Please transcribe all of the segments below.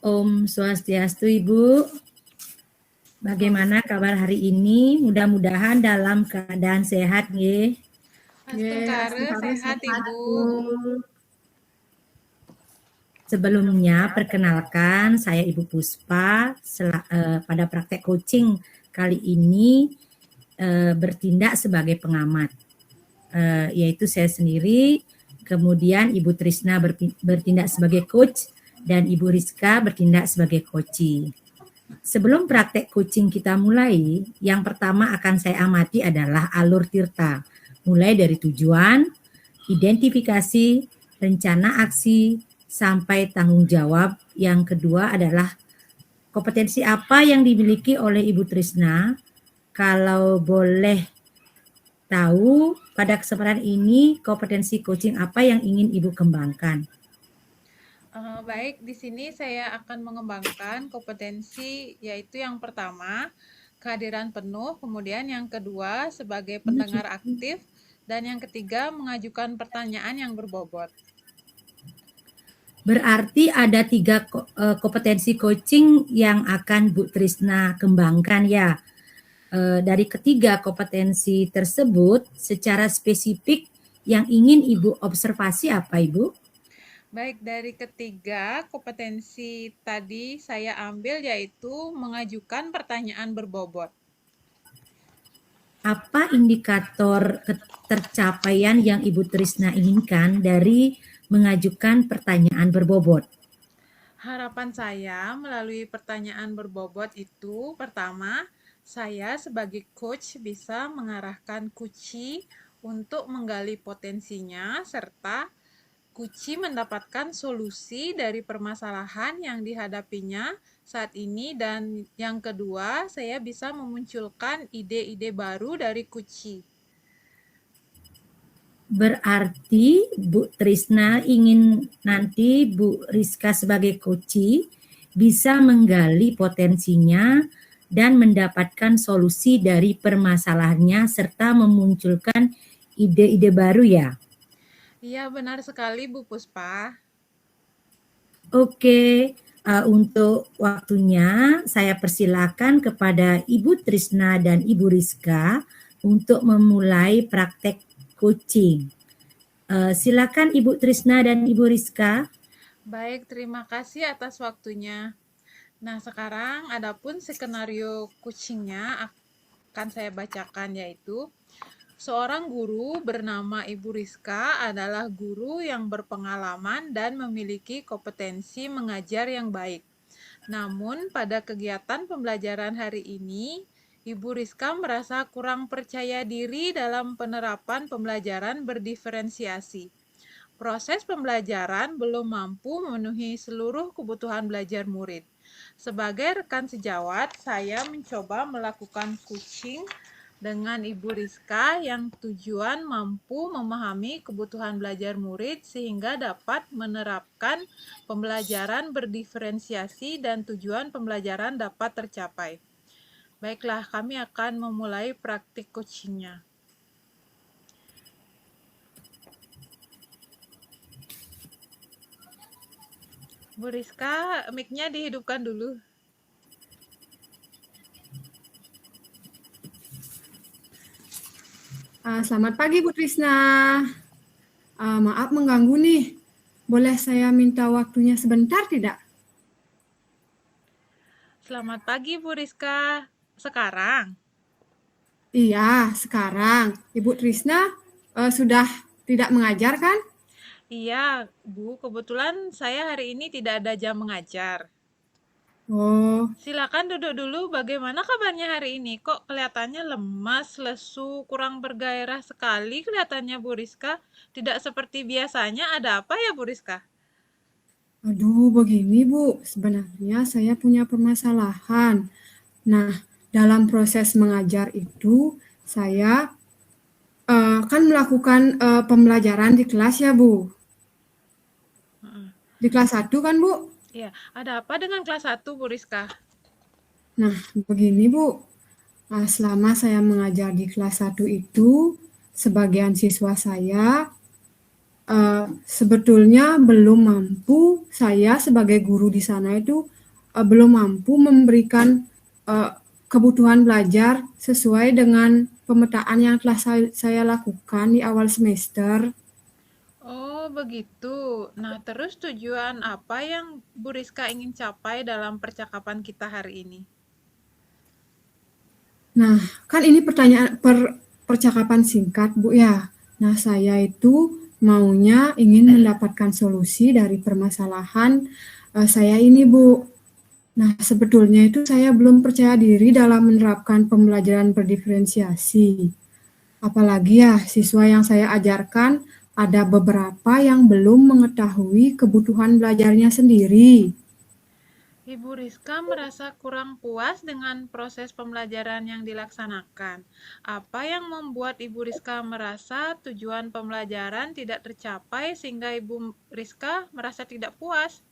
Om Swastiastu Ibu. Bagaimana kabar hari ini? Mudah-mudahan dalam keadaan sehat, nggih. Sehat Ibu. Sebelumnya perkenalkan saya Ibu Puspa. Pada praktek coaching kali ini bertindak sebagai pengamat, yaitu saya sendiri. Kemudian Ibu Trisna bertindak sebagai coach dan Ibu Rizka bertindak sebagai coachee. Sebelum praktek coaching kita mulai, yang pertama akan saya amati adalah alur tirta. Mulai dari tujuan, identifikasi, rencana aksi, sampai tanggung jawab. Yang kedua adalah kompetensi apa yang dimiliki oleh Ibu Trisna. Kalau boleh tahu, pada kesempatan ini kompetensi coaching apa yang ingin Ibu kembangkan? Baik, di sini saya akan mengembangkan kompetensi, yaitu yang pertama, kehadiran penuh, kemudian yang kedua, sebagai pendengar aktif, dan yang ketiga, mengajukan pertanyaan yang berbobot. Berarti ada 3 kompetensi coaching yang akan Bu Trisna kembangkan ya. Dari ketiga kompetensi tersebut, secara spesifik yang ingin Ibu observasi apa Ibu? Baik, dari ketiga kompetensi tadi saya ambil yaitu mengajukan pertanyaan berbobot. Apa indikator tercapaian yang Ibu Trisna inginkan dari mengajukan pertanyaan berbobot? Harapan saya melalui pertanyaan berbobot itu, pertama, saya sebagai coach bisa mengarahkan coachee untuk menggali potensinya, serta coachee mendapatkan solusi dari permasalahan yang dihadapinya saat ini. Dan yang kedua, saya bisa memunculkan ide-ide baru dari coachee. Berarti Bu Trisna ingin nanti Bu Rizka sebagai coachee bisa menggali potensinya dan mendapatkan solusi dari permasalahannya serta memunculkan ide-ide baru ya? Iya, benar sekali Bu Puspa. Oke, untuk waktunya saya persilakan kepada Ibu Trisna dan Ibu Rizka untuk memulai praktek coaching. Silakan Ibu Trisna dan Ibu Rizka. Baik, terima kasih atas waktunya. Nah, sekarang adapun skenario coachingnya akan saya bacakan, yaitu seorang guru bernama Ibu Rizka adalah guru yang berpengalaman dan memiliki kompetensi mengajar yang baik. Namun, pada kegiatan pembelajaran hari ini, Ibu Rizka merasa kurang percaya diri dalam penerapan pembelajaran berdiferensiasi. Proses pembelajaran belum mampu memenuhi seluruh kebutuhan belajar murid. Sebagai rekan sejawat, saya mencoba melakukan coaching dengan Ibu Rizka yang tujuan mampu memahami kebutuhan belajar murid sehingga dapat menerapkan pembelajaran berdiferensiasi dan tujuan pembelajaran dapat tercapai. Baiklah, kami akan memulai praktik coachingnya. Bu Rizka, mic-nya dihidupkan dulu. Selamat pagi Bu Trisna. Maaf mengganggu nih. Boleh saya minta waktunya sebentar tidak? Selamat pagi Bu Rizka. Sekarang? Iya, sekarang. Ibu Trisna sudah tidak mengajar kan? Iya, Bu. Kebetulan saya hari ini tidak ada jam mengajar. Oh, Silakan duduk dulu. Bagaimana kabarnya hari ini? Kok kelihatannya lemas, lesu, kurang bergairah sekali kelihatannya Bu Rizka. Tidak seperti biasanya. Ada apa ya Bu Rizka? aduh begini Bu. Sebenarnya saya punya permasalahan. Nah, dalam proses mengajar itu saya kan melakukan pembelajaran di kelas ya Bu. Di kelas 1 kan Bu? Iya, ada apa dengan kelas 1 Bu Rizka? Nah, begini Bu, selama saya mengajar di kelas 1 itu, sebagian siswa saya sebetulnya belum mampu saya sebagai guru di sana itu belum mampu memberikan kebutuhan belajar sesuai dengan pemetaan yang telah saya lakukan di awal semester. Oh, begitu. Nah, terus tujuan apa yang Bu Rizka ingin capai dalam percakapan kita hari ini? Nah, kan ini percakapan singkat, Bu ya. Nah, saya itu maunya ingin mendapatkan solusi dari permasalahan saya ini, Bu. Nah, sebetulnya itu saya belum percaya diri dalam menerapkan pembelajaran berdiferensiasi. Apalagi ya, siswa yang saya ajarkan ada beberapa yang belum mengetahui kebutuhan belajarnya sendiri. Ibu Rizka merasa kurang puas dengan proses pembelajaran yang dilaksanakan. Apa yang membuat Ibu Rizka merasa tujuan pembelajaran tidak tercapai sehingga Ibu Rizka merasa tidak puas?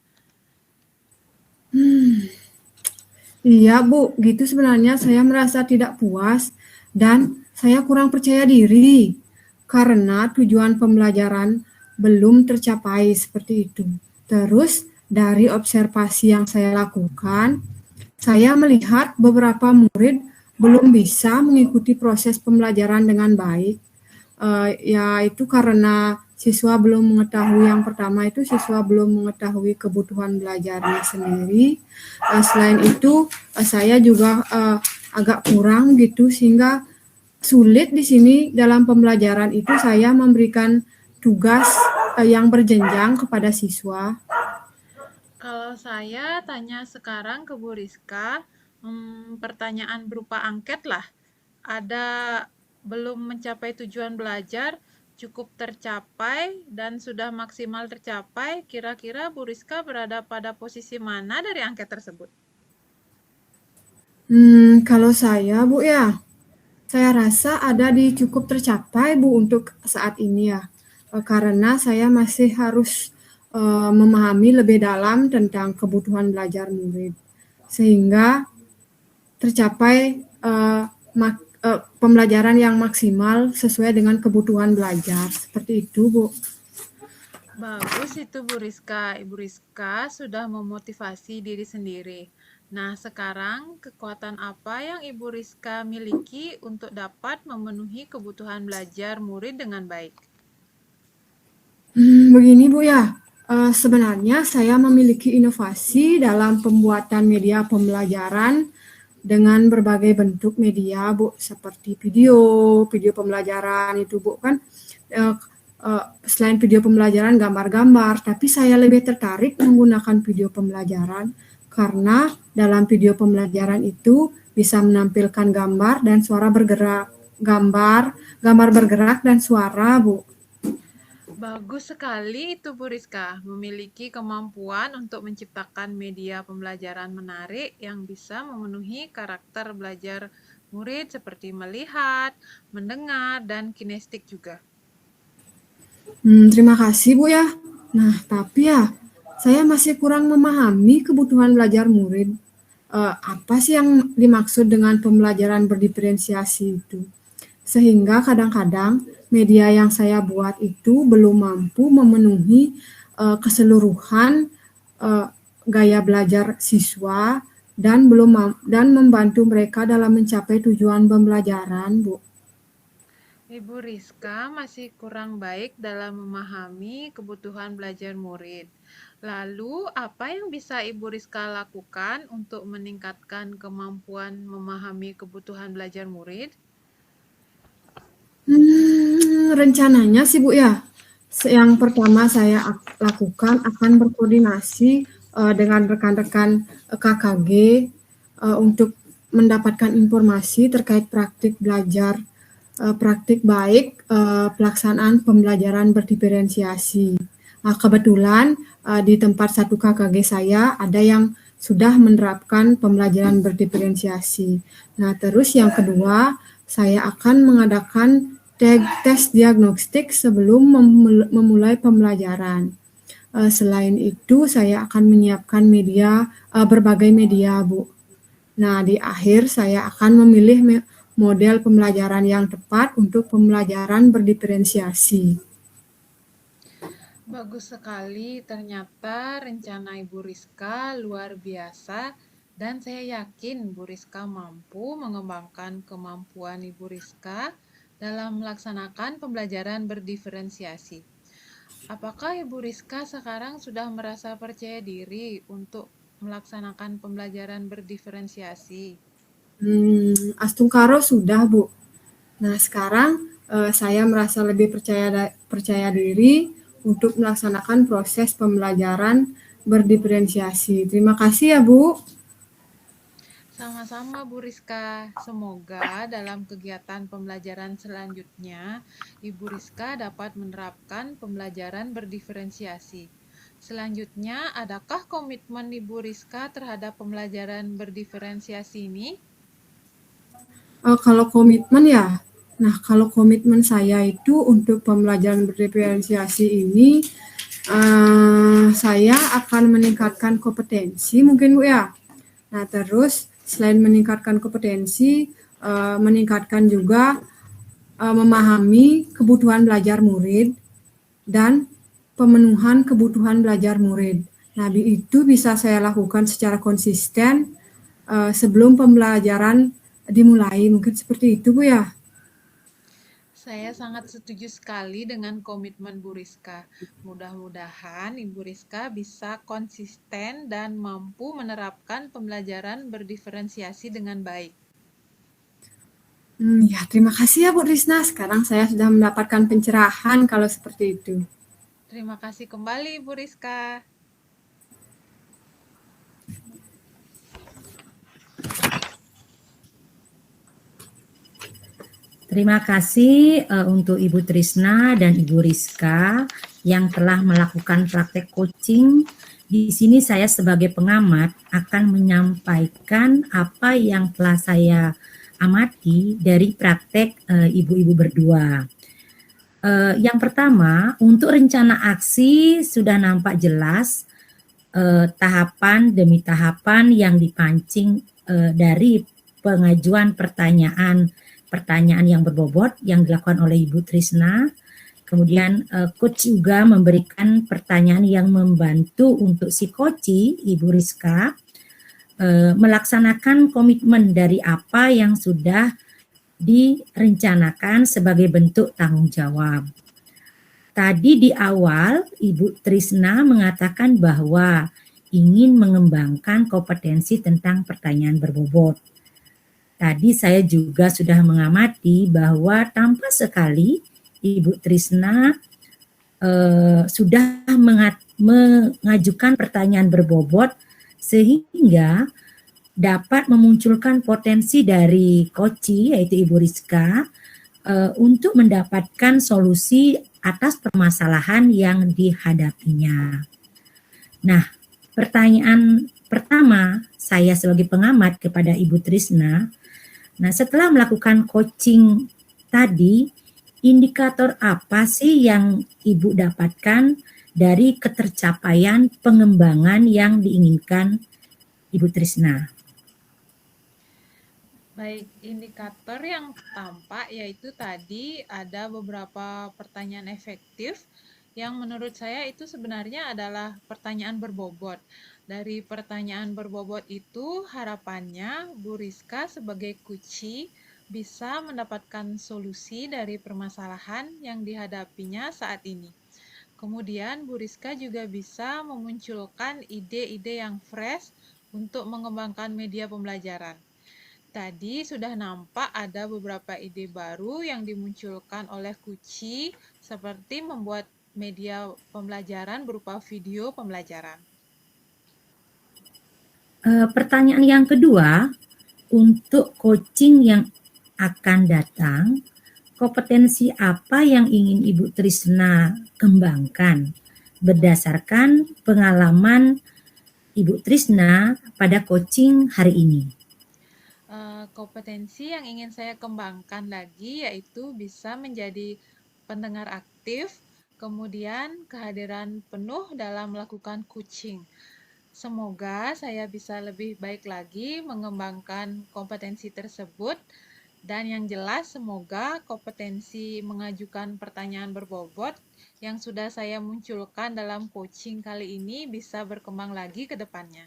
Iya, Bu, gitu sebenarnya saya merasa tidak puas dan saya kurang percaya diri karena tujuan pembelajaran belum tercapai seperti itu. Terus dari observasi yang saya lakukan, saya melihat beberapa murid belum bisa mengikuti proses pembelajaran dengan baik. Ya itu karena siswa belum mengetahui, yang pertama itu siswa belum mengetahui kebutuhan belajarnya sendiri. Selain itu saya juga agak kurang gitu sehingga sulit di sini dalam pembelajaran itu saya memberikan tugas yang berjenjang kepada siswa. Kalau saya tanya sekarang ke Bu Rizka, pertanyaan berupa angket lah. Ada belum mencapai tujuan belajar, cukup tercapai, dan sudah maksimal tercapai, kira-kira Bu Rizka berada pada posisi mana dari angket tersebut? Kalau saya, Bu ya, saya rasa ada di cukup tercapai, Bu, untuk saat ini ya. Karena saya masih harus memahami lebih dalam tentang kebutuhan belajar murid. Sehingga tercapai pembelajaran yang maksimal sesuai dengan kebutuhan belajar. Seperti itu, Bu. Bagus itu Bu Rizka. Ibu Rizka sudah memotivasi diri sendiri. Nah, sekarang kekuatan apa yang Ibu Rizka miliki untuk dapat memenuhi kebutuhan belajar murid dengan baik? Begini, Bu ya. Sebenarnya saya memiliki inovasi dalam pembuatan media pembelajaran dengan berbagai bentuk media, Bu, seperti video pembelajaran itu, Bu, kan selain video pembelajaran gambar-gambar, tapi saya lebih tertarik menggunakan video pembelajaran karena dalam video pembelajaran itu bisa menampilkan gambar dan suara bergerak, gambar bergerak dan suara, Bu. Bagus sekali itu Bu Rizka, memiliki kemampuan untuk menciptakan media pembelajaran menarik yang bisa memenuhi karakter belajar murid seperti melihat, mendengar, dan kinestik juga. Terima kasih, Bu ya. Nah, tapi ya, saya masih kurang memahami kebutuhan belajar murid. Apa sih yang dimaksud dengan pembelajaran berdiferensiasi itu? Sehingga kadang-kadang media yang saya buat itu belum mampu memenuhi keseluruhan gaya belajar siswa dan dan membantu mereka dalam mencapai tujuan pembelajaran, Bu. Ibu Rizka masih kurang baik dalam memahami kebutuhan belajar murid. Lalu, apa yang bisa Ibu Rizka lakukan untuk meningkatkan kemampuan memahami kebutuhan belajar murid? Rencananya sih, Bu ya. Yang pertama saya lakukan akan berkoordinasi dengan rekan-rekan KKG untuk mendapatkan informasi terkait praktik belajar, praktik baik pelaksanaan pembelajaran berdiferensiasi. Kebetulan di tempat satu KKG saya ada yang sudah menerapkan pembelajaran berdiferensiasi. Nah, terus yang kedua, saya akan mengadakan tes diagnostik sebelum memulai pembelajaran. Selain itu, saya akan menyiapkan berbagai media, Bu. Nah, di akhir saya akan memilih model pembelajaran yang tepat untuk pembelajaran berdiferensiasi. Bagus sekali, ternyata rencana Ibu Rizka luar biasa dan saya yakin Bu Rizka mampu mengembangkan kemampuan Ibu Rizka dalam melaksanakan pembelajaran berdiferensiasi. Apakah Ibu Rizka sekarang sudah merasa percaya diri untuk melaksanakan pembelajaran berdiferensiasi? Astungkaro sudah, Bu. Nah, sekarang saya merasa lebih percaya diri untuk melaksanakan proses pembelajaran berdiferensiasi. Terima kasih ya, Bu. Sama-sama Bu Rizka, semoga dalam kegiatan pembelajaran selanjutnya Ibu Rizka dapat menerapkan pembelajaran berdiferensiasi. Selanjutnya, adakah komitmen Ibu Rizka terhadap pembelajaran berdiferensiasi ini? Kalau komitmen ya, nah kalau komitmen saya itu untuk pembelajaran berdiferensiasi ini, saya akan meningkatkan kompetensi mungkin Bu ya. Nah terus selain meningkatkan kompetensi, meningkatkan juga memahami kebutuhan belajar murid dan pemenuhan kebutuhan belajar murid. Nah itu bisa saya lakukan secara konsisten sebelum pembelajaran dimulai. Mungkin seperti itu Bu ya. Saya sangat setuju sekali dengan komitmen Bu Rizka. Mudah-mudahan Ibu Rizka bisa konsisten dan mampu menerapkan pembelajaran berdiferensiasi dengan baik. Ya, terima kasih ya Bu Risna. Sekarang saya sudah mendapatkan pencerahan kalau seperti itu. Terima kasih kembali Ibu Rizka. Terima kasih untuk Ibu Trisna dan Ibu Rizka yang telah melakukan praktek coaching. Di sini saya sebagai pengamat akan menyampaikan apa yang telah saya amati dari praktek ibu-ibu berdua. Yang pertama, untuk rencana aksi sudah nampak jelas tahapan demi tahapan yang dipancing dari pengajuan pertanyaan yang berbobot yang dilakukan oleh Ibu Trisna. Kemudian coach juga memberikan pertanyaan yang membantu untuk si coach, Ibu Rizka, melaksanakan komitmen dari apa yang sudah direncanakan sebagai bentuk tanggung jawab. Tadi di awal Ibu Trisna mengatakan bahwa ingin mengembangkan kompetensi tentang pertanyaan berbobot. Tadi saya juga sudah mengamati bahwa tampak sekali Ibu Trisna sudah mengajukan pertanyaan berbobot sehingga dapat memunculkan potensi dari coach yaitu Ibu Rizka untuk mendapatkan solusi atas permasalahan yang dihadapinya. Nah, pertanyaan pertama saya sebagai pengamat kepada Ibu Trisna, nah setelah melakukan coaching tadi, indikator apa sih yang Ibu dapatkan dari ketercapaian pengembangan yang diinginkan Ibu Trisna? Baik, indikator yang tampak yaitu tadi ada beberapa pertanyaan efektif yang menurut saya itu sebenarnya adalah pertanyaan berbobot. Dari pertanyaan berbobot itu harapannya Bu Rizka sebagai kunci bisa mendapatkan solusi dari permasalahan yang dihadapinya saat ini. Kemudian Bu Rizka juga bisa memunculkan ide-ide yang fresh untuk mengembangkan media pembelajaran. Tadi sudah nampak ada beberapa ide baru yang dimunculkan oleh Kuci, seperti membuat media pembelajaran berupa video pembelajaran. Pertanyaan yang kedua, untuk coaching yang akan datang, kompetensi apa yang ingin Ibu Trisna kembangkan berdasarkan pengalaman Ibu Trisna pada coaching hari ini? Kompetensi yang ingin saya kembangkan lagi yaitu bisa menjadi pendengar aktif, kemudian kehadiran penuh dalam melakukan coaching. Semoga saya bisa lebih baik lagi mengembangkan kompetensi tersebut Dan yang jelas semoga kompetensi mengajukan pertanyaan berbobot yang sudah saya munculkan dalam coaching kali ini bisa berkembang lagi ke depannya.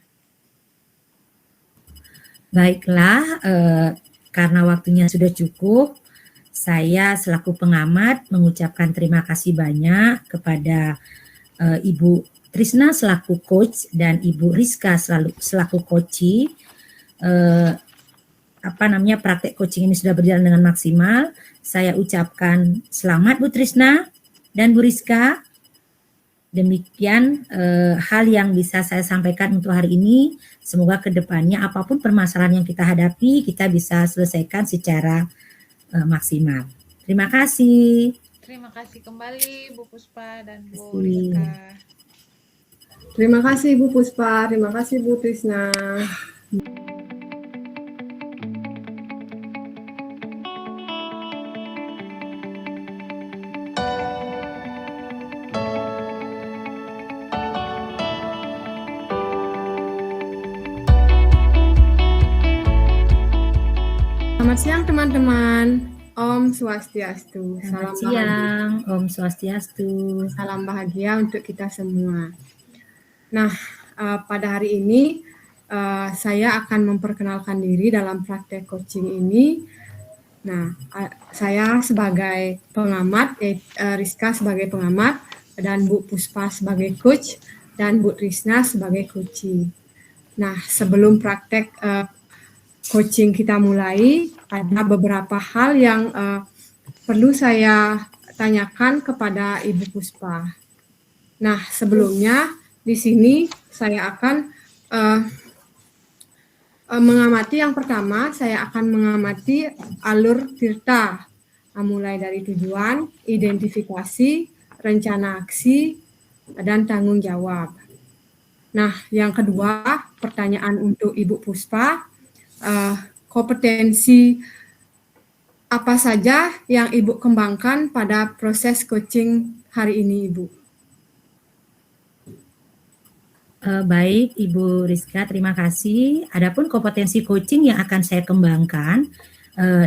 Baiklah, karena waktunya sudah cukup, saya selaku pengamat mengucapkan terima kasih banyak kepada Ibu Trisna selaku coach dan Ibu Rizka selaku coachee. Praktek coaching ini sudah berjalan dengan maksimal. Saya ucapkan selamat Bu Trisna dan Bu Rizka. Demikian hal yang bisa saya sampaikan untuk hari ini. Semoga kedepannya apapun permasalahan yang kita hadapi, kita bisa selesaikan secara maksimal. Terima kasih. Terima kasih kembali Bu Puspa dan Bu Terima kasih. Rizka. Terima kasih Bu Puspa, terima kasih Bu Trisna. Selamat siang teman-teman. Om Swastiastu. Selamat siang, Om Swastiastu. Salam bahagia untuk kita semua. Nah, pada hari ini saya akan memperkenalkan diri dalam praktek coaching ini. Nah, saya sebagai pengamat, Rizka sebagai pengamat, dan Bu Puspa sebagai coach, dan Bu Trisna sebagai coachee. Nah, sebelum praktek coaching kita mulai, ada beberapa hal yang perlu saya tanyakan kepada Ibu Puspa. Nah, sebelumnya di sini saya akan mengamati yang pertama, saya akan mengamati alur tirta, mulai dari tujuan, identifikasi, rencana aksi, dan tanggung jawab. Nah, yang kedua, pertanyaan untuk Ibu Puspa, kompetensi apa saja yang Ibu kembangkan pada proses coaching hari ini, Ibu? Baik, Ibu Rizka, terima kasih. Adapun kompetensi coaching yang akan saya kembangkan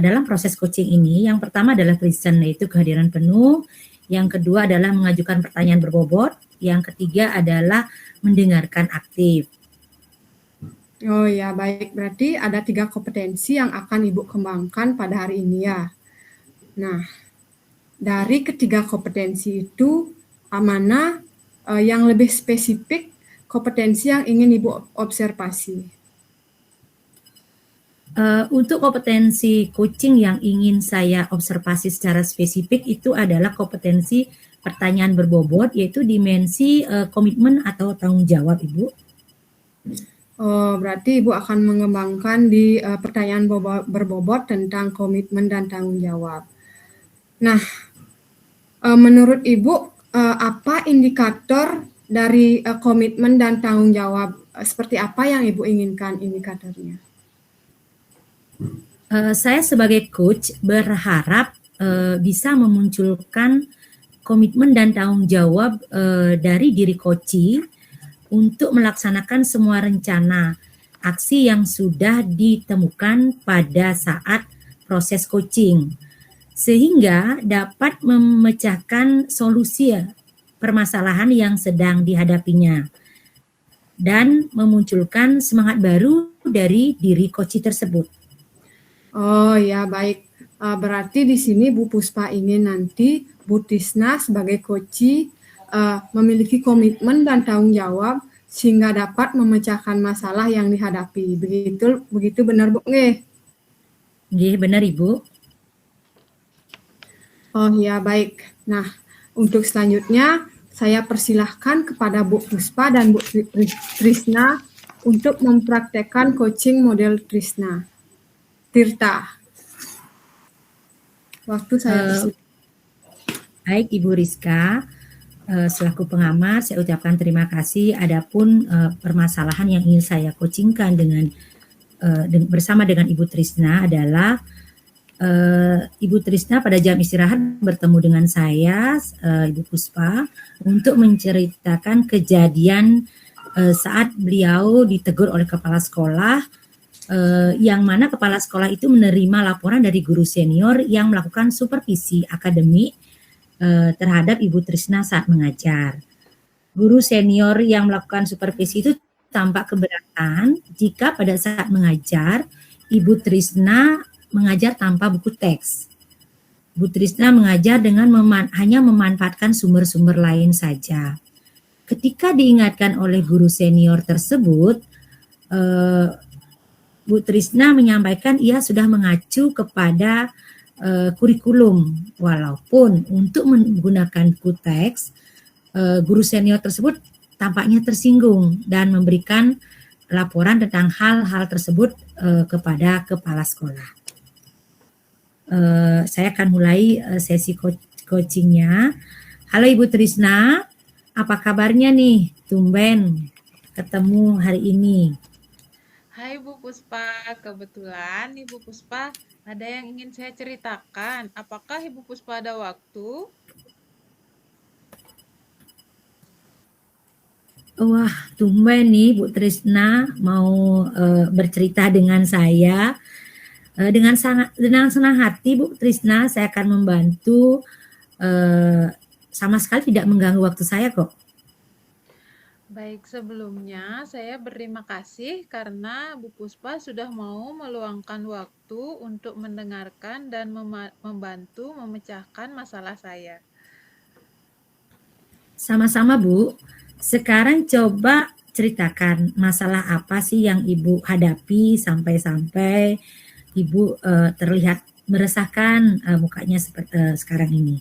dalam proses coaching ini, yang pertama adalah present, yaitu kehadiran penuh. Yang kedua adalah mengajukan pertanyaan berbobot. Yang ketiga adalah mendengarkan aktif. Oh ya, baik. Berarti ada 3 kompetensi yang akan Ibu kembangkan pada hari ini ya. Nah, dari ketiga kompetensi itu, mana yang lebih spesifik kompetensi yang ingin Ibu observasi? Untuk kompetensi coaching yang ingin saya observasi secara spesifik itu adalah kompetensi pertanyaan berbobot, yaitu dimensi komitmen atau tanggung jawab, Ibu. Oh, berarti Ibu akan mengembangkan di pertanyaan berbobot tentang komitmen dan tanggung jawab. Nah, menurut Ibu, apa indikator dari komitmen dan tanggung jawab? Seperti apa yang Ibu inginkan indikatornya? Saya sebagai coach berharap bisa memunculkan komitmen dan tanggung jawab dari diri coachee untuk melaksanakan semua rencana aksi yang sudah ditemukan pada saat proses coaching, sehingga dapat memecahkan solusi permasalahan yang sedang dihadapinya dan memunculkan semangat baru dari diri coachee tersebut. Oh ya, baik. Berarti di sini Bu Puspa ingin nanti Bu Trisna sebagai coachee memiliki komitmen dan tanggung jawab sehingga dapat memecahkan masalah yang dihadapi. Begitu benar Bu? Nggih, benar Ibu. Oh ya, baik. Nah, untuk selanjutnya saya persilahkan kepada Bu Puspa dan Bu Trisna untuk mempraktekkan coaching model Tirta. Waktu saya persilahkan. Baik Ibu Rizka, selaku pengamat saya ucapkan terima kasih. Adapun permasalahan yang ingin saya coachingkan bersama dengan Ibu Trisna adalah Ibu Trisna pada jam istirahat bertemu dengan saya, Ibu Puspa, untuk menceritakan kejadian saat beliau ditegur oleh kepala sekolah yang mana kepala sekolah itu menerima laporan dari guru senior yang melakukan supervisi akademik terhadap Ibu Trisna saat mengajar. Guru senior yang melakukan supervisi itu tampak keberatan jika pada saat mengajar Ibu Trisna mengajar tanpa buku teks. Bu Trisna mengajar dengan hanya memanfaatkan sumber-sumber lain saja. Ketika diingatkan oleh guru senior tersebut, Bu Trisna menyampaikan ia sudah mengacu kepada kurikulum, walaupun untuk menggunakan buku teks, guru senior tersebut tampaknya tersinggung dan memberikan laporan tentang hal-hal tersebut kepada kepala sekolah. Saya akan mulai sesi coachingnya. Halo Ibu Trisna, apa kabarnya nih? Tumben ketemu hari ini. Hai Bu Puspa, kebetulan Ibu Puspa ada yang ingin saya ceritakan. Apakah Ibu Puspa ada waktu? Wah, tumben nih Bu Trisna mau bercerita dengan saya. Dengan senang hati Bu Trisna, saya akan membantu, sama sekali tidak mengganggu waktu saya kok. Baik, sebelumnya saya berterima kasih karena Bu Puspa sudah mau meluangkan waktu untuk mendengarkan dan membantu memecahkan masalah saya. Sama-sama Bu. Sekarang coba ceritakan masalah apa sih yang Ibu hadapi sampai-sampai Ibu terlihat meresahkan mukanya seperti sekarang ini.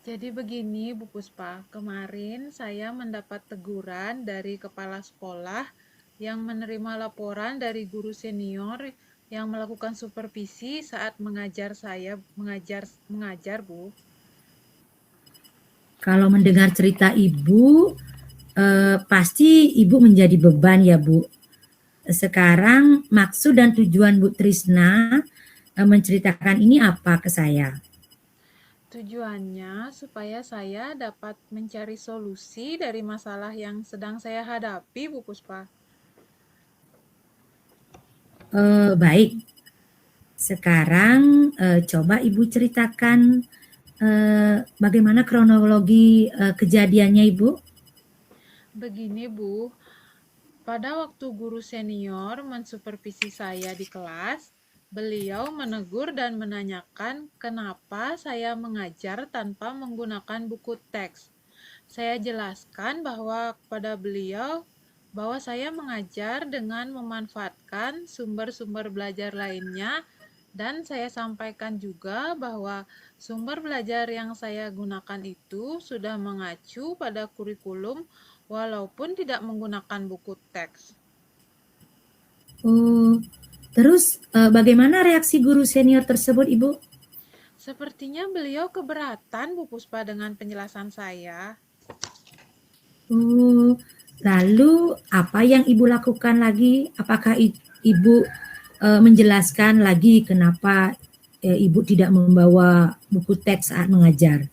Jadi begini Bu Puspa, kemarin saya mendapat teguran dari kepala sekolah yang menerima laporan dari guru senior yang melakukan supervisi saat mengajar mengajar Bu. Kalau mendengar cerita Ibu, pasti Ibu menjadi beban ya Bu. Sekarang maksud dan tujuan Bu Trisna menceritakan ini apa ke saya? Tujuannya supaya saya dapat mencari solusi dari masalah yang sedang saya hadapi, Bu Puspa. Baik, sekarang coba Ibu ceritakan bagaimana kronologi kejadiannya Ibu? Begini Bu, pada waktu guru senior mensupervisi saya di kelas, beliau menegur dan menanyakan kenapa saya mengajar tanpa menggunakan buku teks. Saya jelaskan kepada beliau bahwa saya mengajar dengan memanfaatkan sumber-sumber belajar lainnya, dan saya sampaikan juga bahwa sumber belajar yang saya gunakan itu sudah mengacu pada kurikulum walaupun tidak menggunakan buku teks. Oh, terus bagaimana reaksi guru senior tersebut Ibu? Sepertinya beliau keberatan Bu Puspa dengan penjelasan saya. Oh, lalu apa yang Ibu lakukan lagi? Apakah Ibu menjelaskan lagi kenapa Ibu tidak membawa buku teks saat mengajar?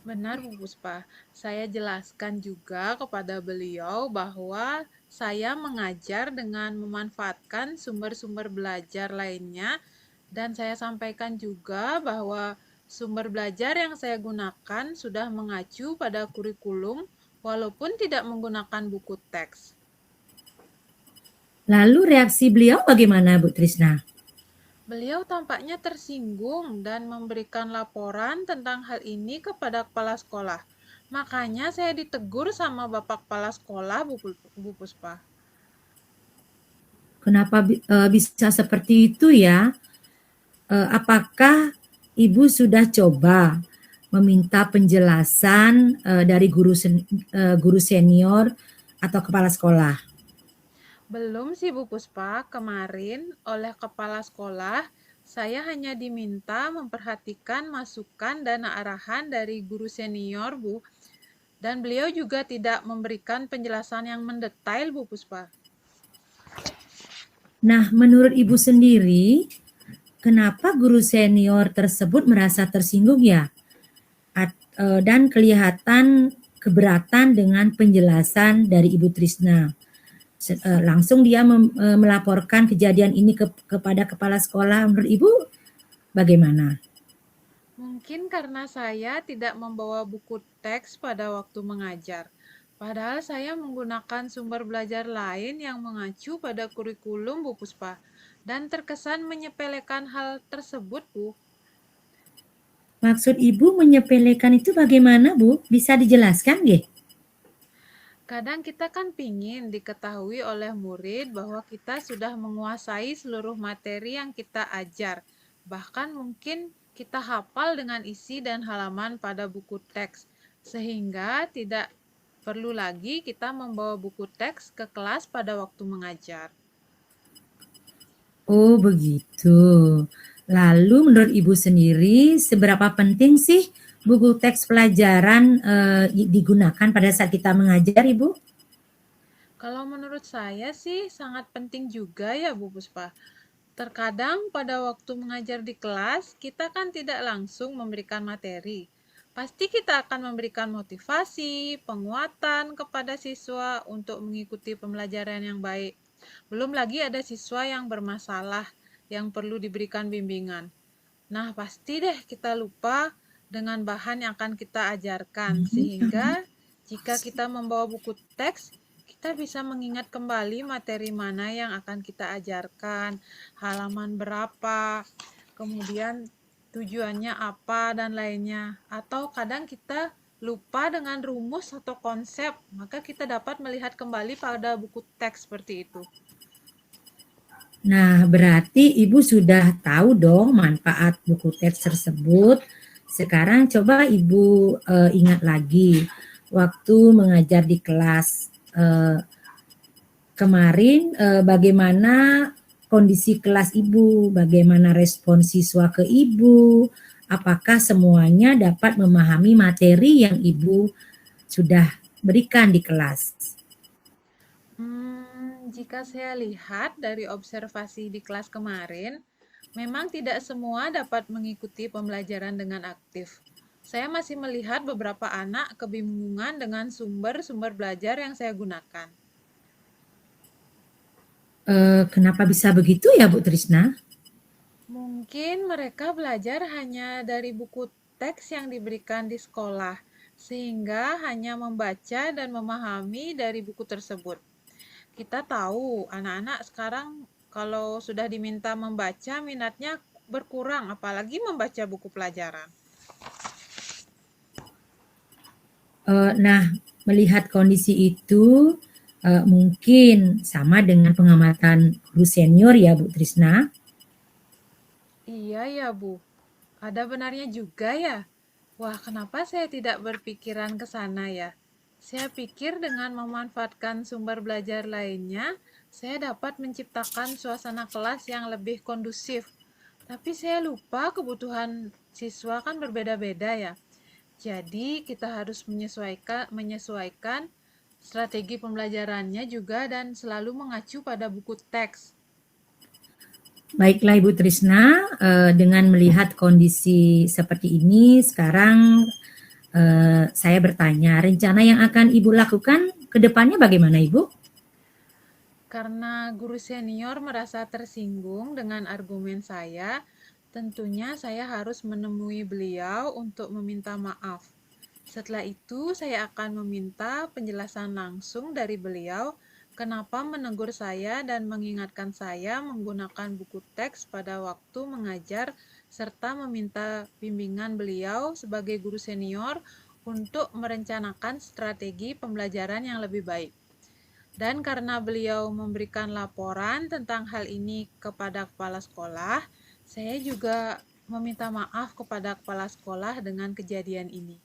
Benar Bu Puspa, saya jelaskan juga kepada beliau bahwa saya mengajar dengan memanfaatkan sumber-sumber belajar lainnya, dan saya sampaikan juga bahwa sumber belajar yang saya gunakan sudah mengacu pada kurikulum walaupun tidak menggunakan buku teks. Lalu reaksi beliau bagaimana Bu Trisna? Beliau tampaknya tersinggung dan memberikan laporan tentang hal ini kepada kepala sekolah. Makanya saya ditegur sama Bapak Kepala Sekolah, Bu Puspa. Kenapa bisa seperti itu ya? Apakah Ibu sudah coba meminta penjelasan dari guru senior atau kepala sekolah? Belum sih Bu Puspa, kemarin oleh kepala sekolah saya hanya diminta memperhatikan masukan dan arahan dari guru senior Bu, dan beliau juga tidak memberikan penjelasan yang mendetail Bu Puspa. Nah, menurut Ibu sendiri, kenapa guru senior tersebut merasa tersinggung ya? Dan kelihatan keberatan dengan penjelasan dari Ibu Trisna. langsung dia melaporkan kejadian ini kepada kepala sekolah. Menurut Ibu bagaimana? Mungkin karena saya tidak membawa buku teks pada waktu mengajar. Padahal saya menggunakan sumber belajar lain yang mengacu pada kurikulum Bu Puspa dan terkesan menyepelekan hal tersebut, Bu. Maksud Ibu menyepelekan itu bagaimana, Bu? Bisa dijelaskan, nggih? Kadang kita kan pingin diketahui oleh murid bahwa kita sudah menguasai seluruh materi yang kita ajar. Bahkan mungkin kita hafal dengan isi dan halaman pada buku teks, sehingga tidak perlu lagi kita membawa buku teks ke kelas pada waktu mengajar. Oh, begitu. Lalu menurut Ibu sendiri, seberapa penting sih buku teks pelajaran digunakan pada saat kita mengajar, Ibu? Kalau menurut saya sih sangat penting juga ya Bu Puspa. Terkadang pada waktu mengajar di kelas, kita kan tidak langsung memberikan materi. Pasti kita akan memberikan motivasi, penguatan kepada siswa untuk mengikuti pembelajaran yang baik. Belum lagi ada siswa yang bermasalah, yang perlu diberikan bimbingan. Nah, pasti deh kita lupa dengan bahan yang akan kita ajarkan, sehingga jika kita membawa buku teks, kita bisa mengingat kembali materi mana yang akan kita ajarkan, halaman berapa, kemudian tujuannya apa, dan lainnya. Atau kadang kita lupa dengan rumus atau konsep, maka kita dapat melihat kembali pada buku teks seperti itu. Nah, berarti Ibu sudah tahu dong manfaat buku teks tersebut. Sekarang coba Ibu ingat lagi waktu mengajar di kelas kemarin, bagaimana kondisi kelas Ibu, bagaimana respon siswa ke Ibu, apakah semuanya dapat memahami materi yang Ibu sudah berikan di kelas? Jika saya lihat dari observasi di kelas kemarin, memang tidak semua dapat mengikuti pembelajaran dengan aktif. Saya masih melihat beberapa anak kebingungan dengan sumber-sumber belajar yang saya gunakan. Kenapa bisa begitu ya, Bu Trisna? Mungkin mereka belajar hanya dari buku teks yang diberikan di sekolah, sehingga hanya membaca dan memahami dari buku tersebut. Kita tahu anak-anak sekarang kalau sudah diminta membaca, minatnya berkurang, apalagi membaca buku pelajaran. Nah, melihat kondisi itu mungkin sama dengan pengamatan guru senior ya, Bu Trisna. Iya ya, Bu. Ada benarnya juga ya. Wah, kenapa saya tidak berpikiran ke sana ya? Saya pikir dengan memanfaatkan sumber belajar lainnya, saya dapat menciptakan suasana kelas yang lebih kondusif. Tapi saya lupa kebutuhan siswa kan berbeda-beda ya. Jadi kita harus menyesuaikan strategi pembelajarannya juga dan selalu mengacu pada buku teks. Baiklah Ibu Trisna, dengan melihat kondisi seperti ini, sekarang saya bertanya, rencana yang akan Ibu lakukan ke depannya bagaimana Ibu? Karena guru senior merasa tersinggung dengan argumen saya, tentunya saya harus menemui beliau untuk meminta maaf. Setelah itu, saya akan meminta penjelasan langsung dari beliau kenapa menegur saya dan mengingatkan saya menggunakan buku teks pada waktu mengajar serta meminta bimbingan beliau sebagai guru senior untuk merencanakan strategi pembelajaran yang lebih baik. Dan karena beliau memberikan laporan tentang hal ini kepada kepala sekolah, saya juga meminta maaf kepada kepala sekolah dengan kejadian ini.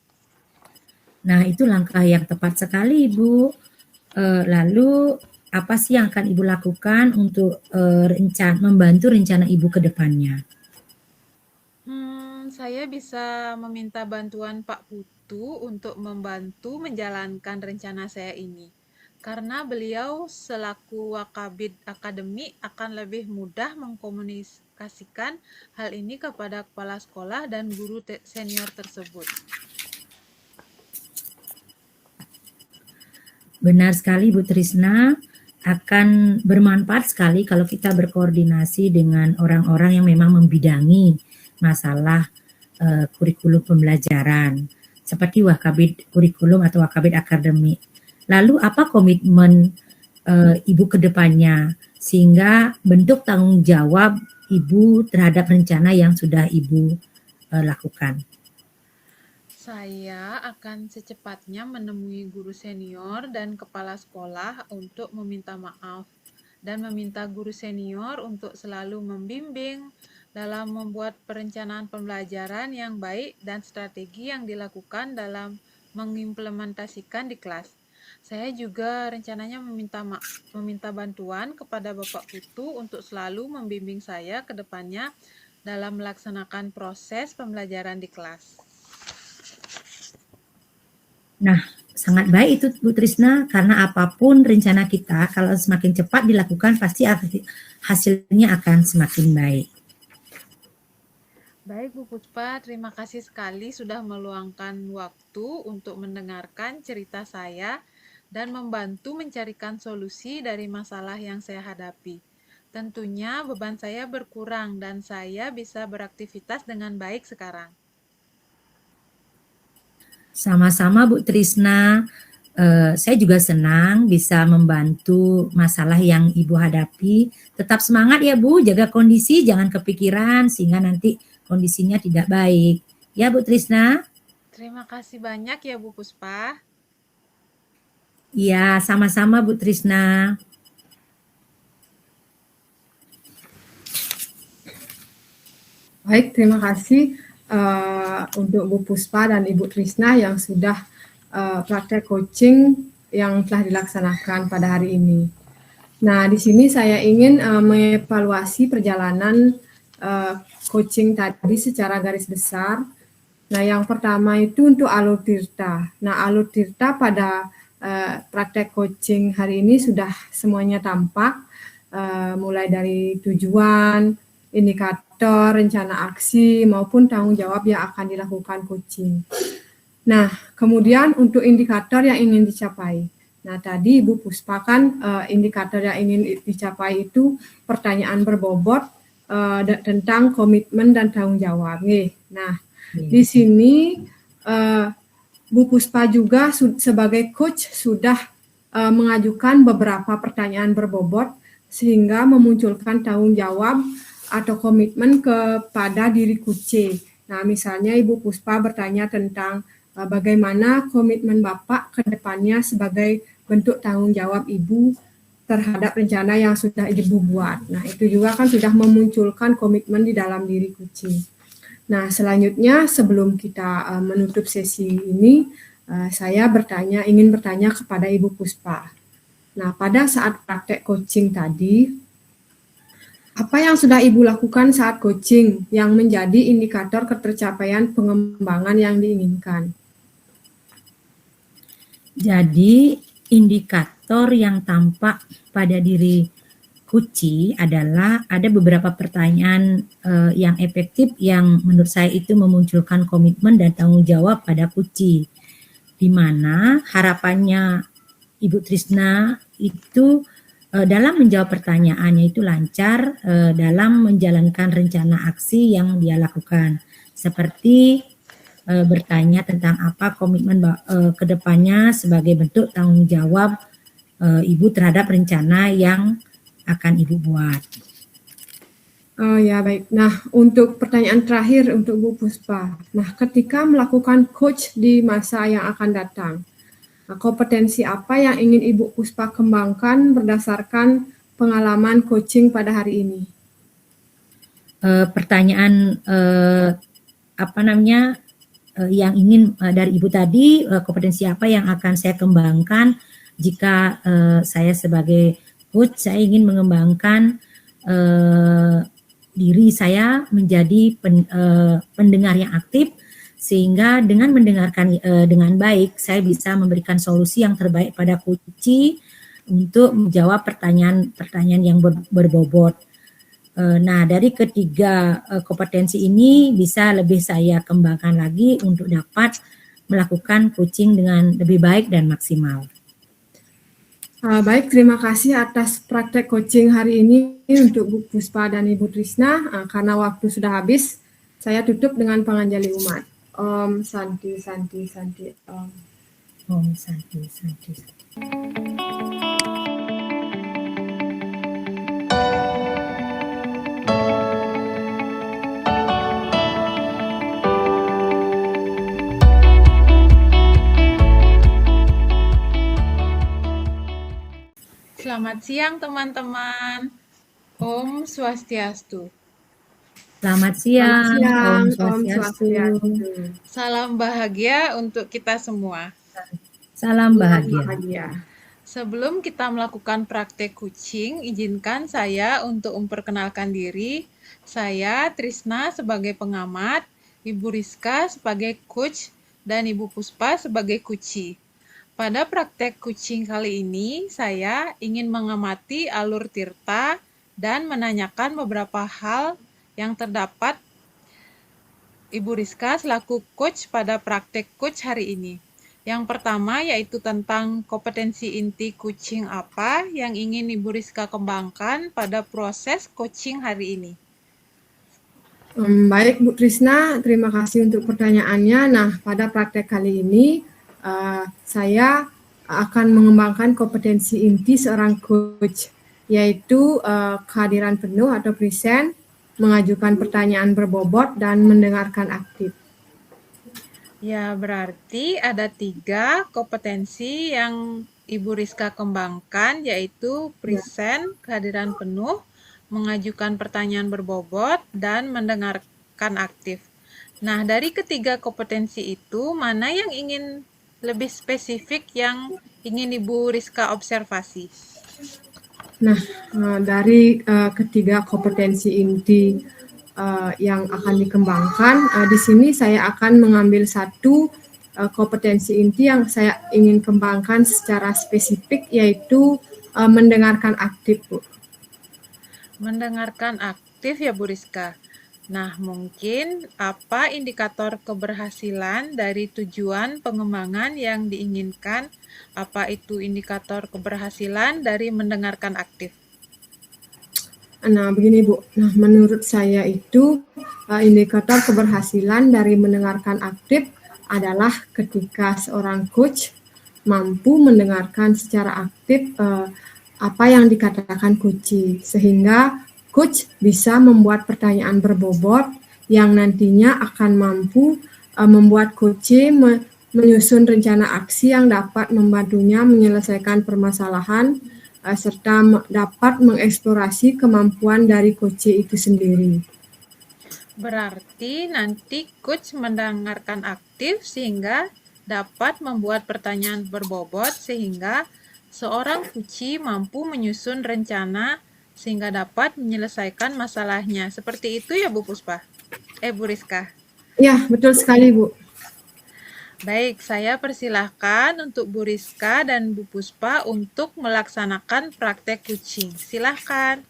Nah, itu langkah yang tepat sekali, Ibu. Lalu, apa sih yang akan Ibu lakukan untuk membantu rencana Ibu ke depannya? Saya bisa meminta bantuan Pak Putu untuk membantu menjalankan rencana saya ini. Karena beliau selaku wakabid akademik akan lebih mudah mengkomunikasikan hal ini kepada kepala sekolah dan guru senior tersebut. Benar sekali Bu Trisna. akan bermanfaat sekali kalau kita berkoordinasi dengan orang-orang yang memang membidangi masalah kurikulum pembelajaran seperti Wakabid kurikulum atau Wakabid akademik. Lalu apa komitmen Ibu ke depannya sehingga bentuk tanggung jawab Ibu terhadap rencana yang sudah Ibu lakukan? Saya akan secepatnya menemui guru senior dan kepala sekolah untuk meminta maaf dan meminta guru senior untuk selalu membimbing dalam membuat perencanaan pembelajaran yang baik dan strategi yang dilakukan dalam mengimplementasikan di kelas. Saya juga rencananya meminta bantuan kepada Bapak Putu untuk selalu membimbing saya ke depannya dalam melaksanakan proses pembelajaran di kelas. Nah, sangat baik itu Bu Trisna, karena apapun rencana kita, kalau semakin cepat dilakukan pasti hasilnya akan semakin baik. Baik Bu Puspa, terima kasih sekali sudah meluangkan waktu untuk mendengarkan cerita saya dan membantu mencarikan solusi dari masalah yang saya hadapi. Tentunya beban saya berkurang dan saya bisa beraktivitas dengan baik sekarang. Sama-sama Bu Trisna, saya juga senang bisa membantu masalah yang Ibu hadapi. Tetap semangat ya Bu, jaga kondisi, jangan kepikiran sehingga nanti kondisinya tidak baik. Ya Bu Trisna? Terima kasih banyak ya Bu Puspa. Iya, sama-sama Bu Trisna. Baik, terima kasih untuk Bu Puspa dan Ibu Trisna yang sudah praktek coaching yang telah dilaksanakan pada hari ini. Nah, di sini saya ingin mengevaluasi perjalanan coaching tadi secara garis besar. Nah, yang pertama itu untuk alur tirta. Nah, alur tirta pada praktek coaching hari ini sudah semuanya tampak, mulai dari tujuan, indikator, rencana aksi, maupun tanggung jawab yang akan dilakukan coaching. Nah, kemudian untuk indikator yang ingin dicapai. Nah, tadi Ibu Puspa kan indikator yang ingin dicapai itu pertanyaan berbobot tentang komitmen dan tanggung jawab. Nah, di sini Bu Puspa juga sebagai coach sudah mengajukan beberapa pertanyaan berbobot sehingga memunculkan tanggung jawab atau komitmen kepada diri coach. Nah, misalnya Ibu Puspa bertanya tentang bagaimana komitmen Bapak ke depannya sebagai bentuk tanggung jawab Ibu terhadap rencana yang sudah Ibu buat. Nah, itu juga kan sudah memunculkan komitmen di dalam diri coach. Nah, selanjutnya sebelum kita menutup sesi ini, saya ingin bertanya kepada Ibu Puspa. Nah, pada saat praktek coaching tadi, apa yang sudah Ibu lakukan saat coaching yang menjadi indikator ketercapaian pengembangan yang diinginkan? Jadi, indikator yang tampak pada diri Kuci adalah ada beberapa pertanyaan yang efektif yang menurut saya itu memunculkan komitmen dan tanggung jawab pada Kuci, di mana harapannya Ibu Trisna itu dalam menjawab pertanyaannya itu lancar dalam menjalankan rencana aksi yang dia lakukan, seperti bertanya tentang apa komitmen ke depannya sebagai bentuk tanggung jawab Ibu terhadap rencana yang akan Ibu buat. Oh ya, baik. Nah, untuk pertanyaan terakhir untuk Bu Puspa. Nah, ketika melakukan coach di masa yang akan datang, kompetensi apa yang ingin Ibu Puspa kembangkan berdasarkan pengalaman coaching pada hari ini? Pertanyaan yang ingin dari Ibu tadi, kompetensi apa yang akan saya kembangkan jika saya sebagai coach, saya ingin mengembangkan diri saya menjadi pendengar yang aktif, sehingga dengan mendengarkan dengan baik, saya bisa memberikan solusi yang terbaik pada Kuci untuk menjawab pertanyaan yang berbobot. Nah, dari ketiga kompetensi ini bisa lebih saya kembangkan lagi untuk dapat melakukan coaching dengan lebih baik dan maksimal. Baik, terima kasih atas praktek coaching hari ini untuk Bu Puspa dan Ibu Trisna. Karena waktu sudah habis, saya tutup dengan panganjali umat. Om Santi Santi Santi Om. Om Santi Santi. Selamat siang teman-teman. Om Swastiastu. Selamat Selamat siang, Om siang, Om Swastiastu. Swastiastu. Salam bahagia untuk kita semua. Salam bahagia. Bahagia. Sebelum kita melakukan praktek coaching, izinkan saya untuk memperkenalkan diri. Saya Trisna sebagai pengamat, Ibu Rizka sebagai coach, dan Ibu Puspa sebagai coachee. Pada praktek coaching kali ini, saya ingin mengamati alur Tirta dan menanyakan beberapa hal yang terdapat Ibu Rizka selaku coach pada praktek coach hari ini. Yang pertama yaitu tentang kompetensi inti coaching apa yang ingin Ibu Rizka kembangkan pada proses coaching hari ini. Baik Bu Trisna, terima kasih untuk pertanyaannya. Nah, pada praktek kali ini saya akan mengembangkan kompetensi inti seorang coach, yaitu kehadiran penuh atau present, mengajukan pertanyaan berbobot, dan mendengarkan aktif. Ya, berarti ada 3 kompetensi yang Ibu Rizka kembangkan, yaitu present, kehadiran penuh, mengajukan pertanyaan berbobot, dan mendengarkan aktif. Nah, dari ketiga kompetensi itu, mana yang ingin lebih spesifik yang ingin Ibu Rizka observasi? Nah, dari ketiga kompetensi inti yang akan dikembangkan, di sini saya akan mengambil satu kompetensi inti yang saya ingin kembangkan secara spesifik, yaitu mendengarkan aktif, Bu. Mendengarkan aktif ya Bu Rizka. Nah, mungkin apa indikator keberhasilan dari tujuan pengembangan yang diinginkan? Apa itu indikator keberhasilan dari mendengarkan aktif? Nah, begini Bu. Nah, menurut saya itu indikator keberhasilan dari mendengarkan aktif adalah ketika seorang coach mampu mendengarkan secara aktif apa yang dikatakan coachee, sehingga coach bisa membuat pertanyaan berbobot yang nantinya akan mampu membuat coachee menyusun rencana aksi yang dapat membantunya menyelesaikan permasalahan serta dapat mengeksplorasi kemampuan dari coachee itu sendiri. Berarti nanti coach mendengarkan aktif sehingga dapat membuat pertanyaan berbobot sehingga seorang coachee mampu menyusun rencana sehingga dapat menyelesaikan masalahnya. Seperti itu ya Bu Puspa? Bu Rizka? Ya, betul sekali Bu. Baik, saya persilahkan untuk Bu Rizka dan Bu Puspa untuk melaksanakan praktek coaching. Silahkan.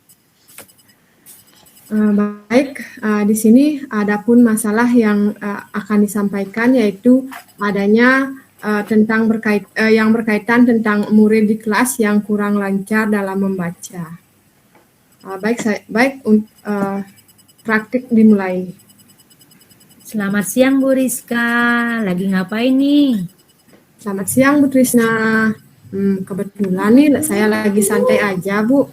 Baik, di sini ada pun masalah yang akan disampaikan, yaitu adanya yang berkaitan tentang murid di kelas yang kurang lancar dalam membaca. Praktik dimulai. Selamat siang Bu Rizka, lagi ngapain nih? Selamat siang Bu Trisna. Kebetulan nih saya lagi santai aja Bu.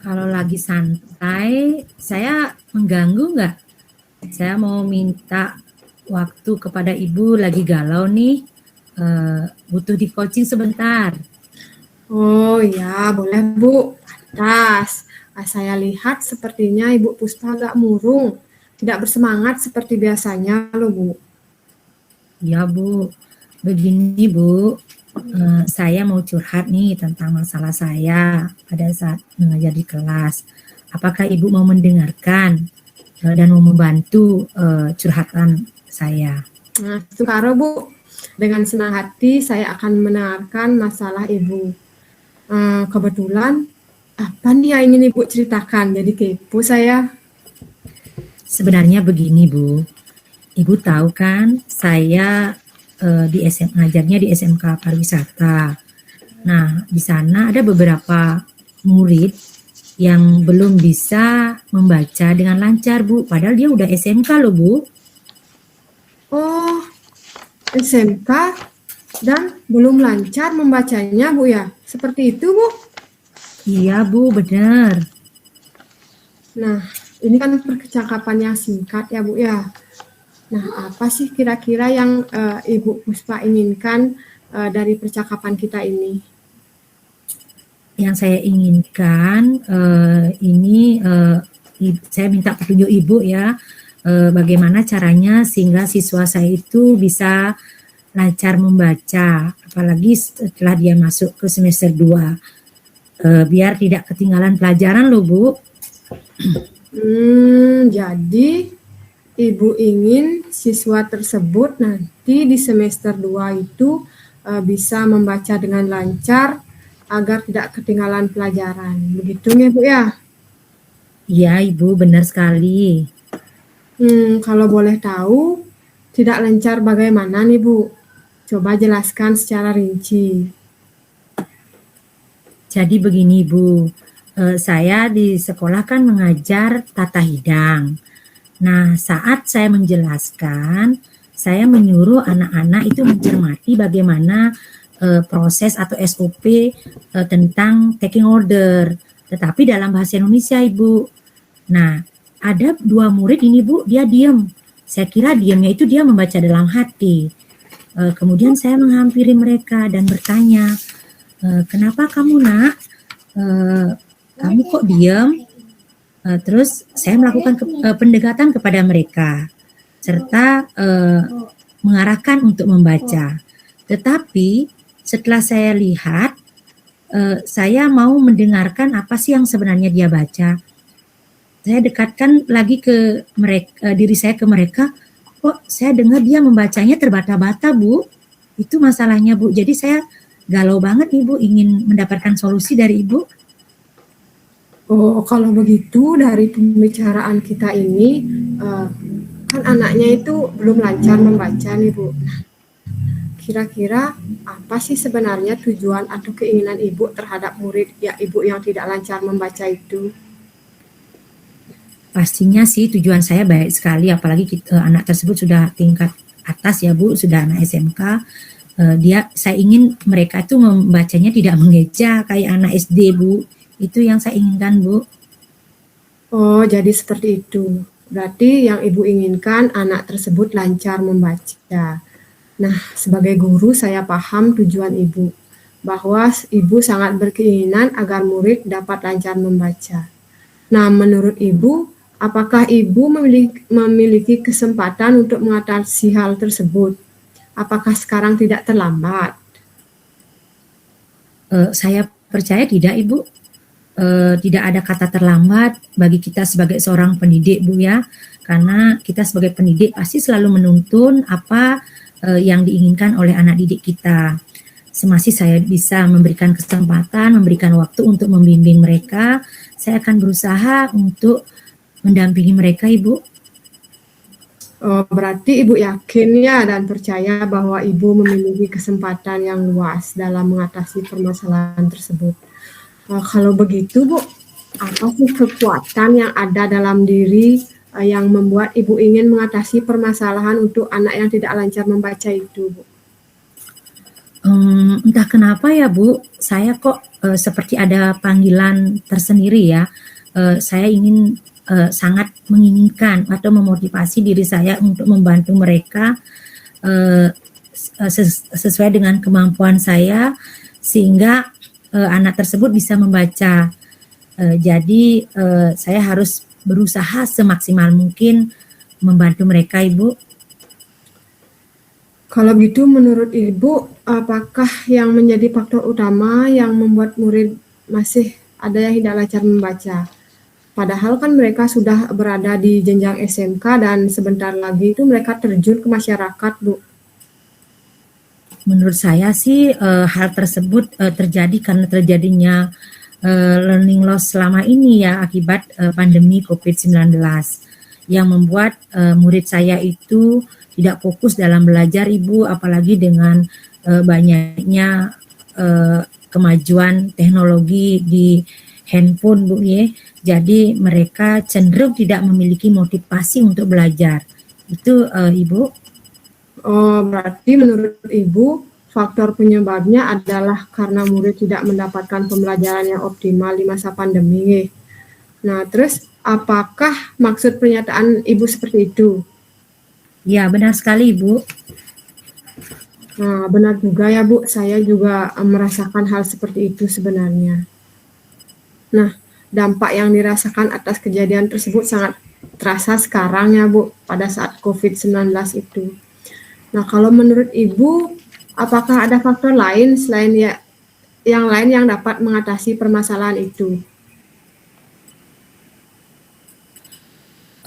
Kalau lagi santai, saya mengganggu nggak? Saya mau minta waktu kepada Ibu, lagi galau nih, butuh di coaching sebentar. Oh ya, boleh Bu. Atas, saya lihat sepertinya Ibu Puspa agak murung, tidak bersemangat seperti biasanya loh Bu. Ya Bu, begini Bu, saya mau curhat nih tentang masalah saya pada saat mengajar di kelas. Apakah Ibu mau mendengarkan dan mau membantu curhatan saya? Nah, Sukaro Bu, dengan senang hati saya akan mendengarkan masalah Ibu. Kebetulan, apa nih yang ingin Ibu ceritakan? Jadi kepo saya. Sebenarnya begini Bu, Ibu tahu kan saya di ngajarnya di SMK Pariwisata. Nah, di sana ada beberapa murid yang belum bisa membaca dengan lancar, Bu. Padahal dia udah SMK loh, Bu. Oh, SMK dan belum lancar membacanya, Bu ya? Seperti itu, Bu? Iya, Bu, benar. Nah, ini kan percakapan yang singkat ya, Bu ya. Nah, apa sih kira-kira yang Ibu Puspa inginkan dari percakapan kita ini? Yang saya inginkan saya minta petunjuk Ibu ya, bagaimana caranya sehingga siswa saya itu bisa lancar membaca, apalagi setelah dia masuk ke semester 2, biar tidak ketinggalan pelajaran loh, Bu. Jadi Ibu ingin siswa tersebut nanti di semester 2 itu bisa membaca dengan lancar agar tidak ketinggalan pelajaran. Begitu ya, Bu ya? Iya, Ibu, benar sekali. Kalau boleh tahu, tidak lancar bagaimana nih, Bu? Coba jelaskan secara rinci. Jadi begini, Bu, saya di sekolah kan mengajar tata hidang. Nah, saat saya menjelaskan, saya menyuruh anak-anak itu mencermati bagaimana proses atau SOP tentang taking order, tetapi dalam bahasa Indonesia, Ibu. Nah, ada 2 murid ini, Bu, dia diam. Saya kira diamnya itu dia membaca dalam hati. Kemudian saya menghampiri mereka dan bertanya, kenapa kamu, Nak? Kamu kok diam? Terus saya melakukan pendekatan kepada mereka serta mengarahkan untuk membaca. Tetapi setelah saya lihat, saya mau mendengarkan apa sih yang sebenarnya dia baca. Saya dekatkan lagi ke mereka, diri saya ke mereka. Kok saya dengar dia membacanya terbata-bata, Bu. Itu masalahnya, Bu. Jadi saya galau banget nih, Bu, ingin mendapatkan solusi dari Ibu. Oh, kalau begitu dari pembicaraan kita ini, kan anaknya itu belum lancar membaca nih, Bu. Nah, kira-kira apa sih sebenarnya tujuan atau keinginan Ibu terhadap murid ya Ibu yang tidak lancar membaca itu? Pastinya sih tujuan saya baik sekali, apalagi anak tersebut sudah tingkat atas ya, Bu, sudah anak SMK. Saya ingin mereka itu membacanya tidak mengeja kayak anak SD, Bu. Itu yang saya inginkan, Bu. Oh, jadi seperti itu. Berarti yang Ibu inginkan anak tersebut lancar membaca. Nah, sebagai guru saya paham tujuan Ibu, bahwa Ibu sangat berkeinginan agar murid dapat lancar membaca. Nah, menurut Ibu, apakah Ibu memiliki kesempatan untuk mengatasi hal tersebut? Apakah sekarang tidak terlambat? Saya percaya tidak, Ibu. Tidak ada kata terlambat bagi kita sebagai seorang pendidik, Bu ya. Karena kita sebagai pendidik pasti selalu menuntun apa yang diinginkan oleh anak didik kita. Semasih saya bisa memberikan kesempatan, memberikan waktu untuk membimbing mereka, saya akan berusaha untuk mendampingi mereka, Ibu. Berarti Ibu yakin ya dan percaya bahwa Ibu memiliki kesempatan yang luas dalam mengatasi permasalahan tersebut. Kalau begitu, Bu, apa sih kekuatan yang ada dalam diri yang membuat Ibu ingin mengatasi permasalahan untuk anak yang tidak lancar membaca itu, Bu? Entah kenapa ya, Bu, saya kok seperti ada panggilan tersendiri ya. Saya ingin sangat menginginkan atau memotivasi diri saya untuk membantu mereka sesuai dengan kemampuan saya sehingga anak tersebut bisa membaca. Jadi saya harus berusaha semaksimal mungkin membantu mereka, Ibu. Kalau gitu menurut Ibu, apakah yang menjadi faktor utama yang membuat murid masih ada yang tidak lancar membaca? Padahal kan mereka sudah berada di jenjang SMK dan sebentar lagi itu mereka terjun ke masyarakat, Bu. Menurut saya sih hal tersebut terjadi karena terjadinya learning loss selama ini ya akibat pandemi COVID-19 yang membuat murid saya itu tidak fokus dalam belajar, Ibu, apalagi dengan banyaknya kemajuan teknologi di handphone Bu ya. Jadi mereka cenderung tidak memiliki motivasi untuk belajar. Itu Ibu. Oh, berarti menurut Ibu faktor penyebabnya adalah karena murid tidak mendapatkan pembelajaran yang optimal di masa pandemi. Nah, terus apakah maksud pernyataan Ibu seperti itu? Ya, benar sekali Ibu. Nah, benar juga ya Bu, saya juga merasakan hal seperti itu sebenarnya. Nah, dampak yang dirasakan atas kejadian tersebut sangat terasa sekarang ya Bu, pada saat COVID-19 itu. Nah, kalau menurut Ibu, apakah ada faktor lain selain yang lain yang dapat mengatasi permasalahan itu?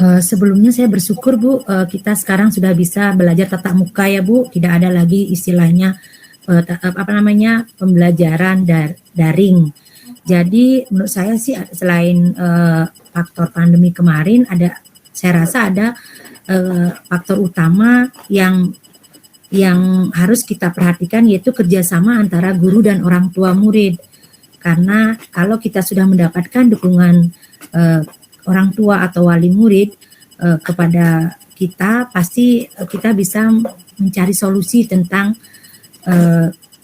Sebelumnya saya bersyukur Bu, kita sekarang sudah bisa belajar tatap muka ya Bu, tidak ada lagi istilahnya pembelajaran daring. Jadi menurut saya sih selain faktor pandemi kemarin saya rasa ada faktor utama yang harus kita perhatikan, yaitu kerjasama antara guru dan orang tua murid. Karena kalau kita sudah mendapatkan dukungan orang tua atau wali murid kepada kita, pasti kita bisa mencari solusi tentang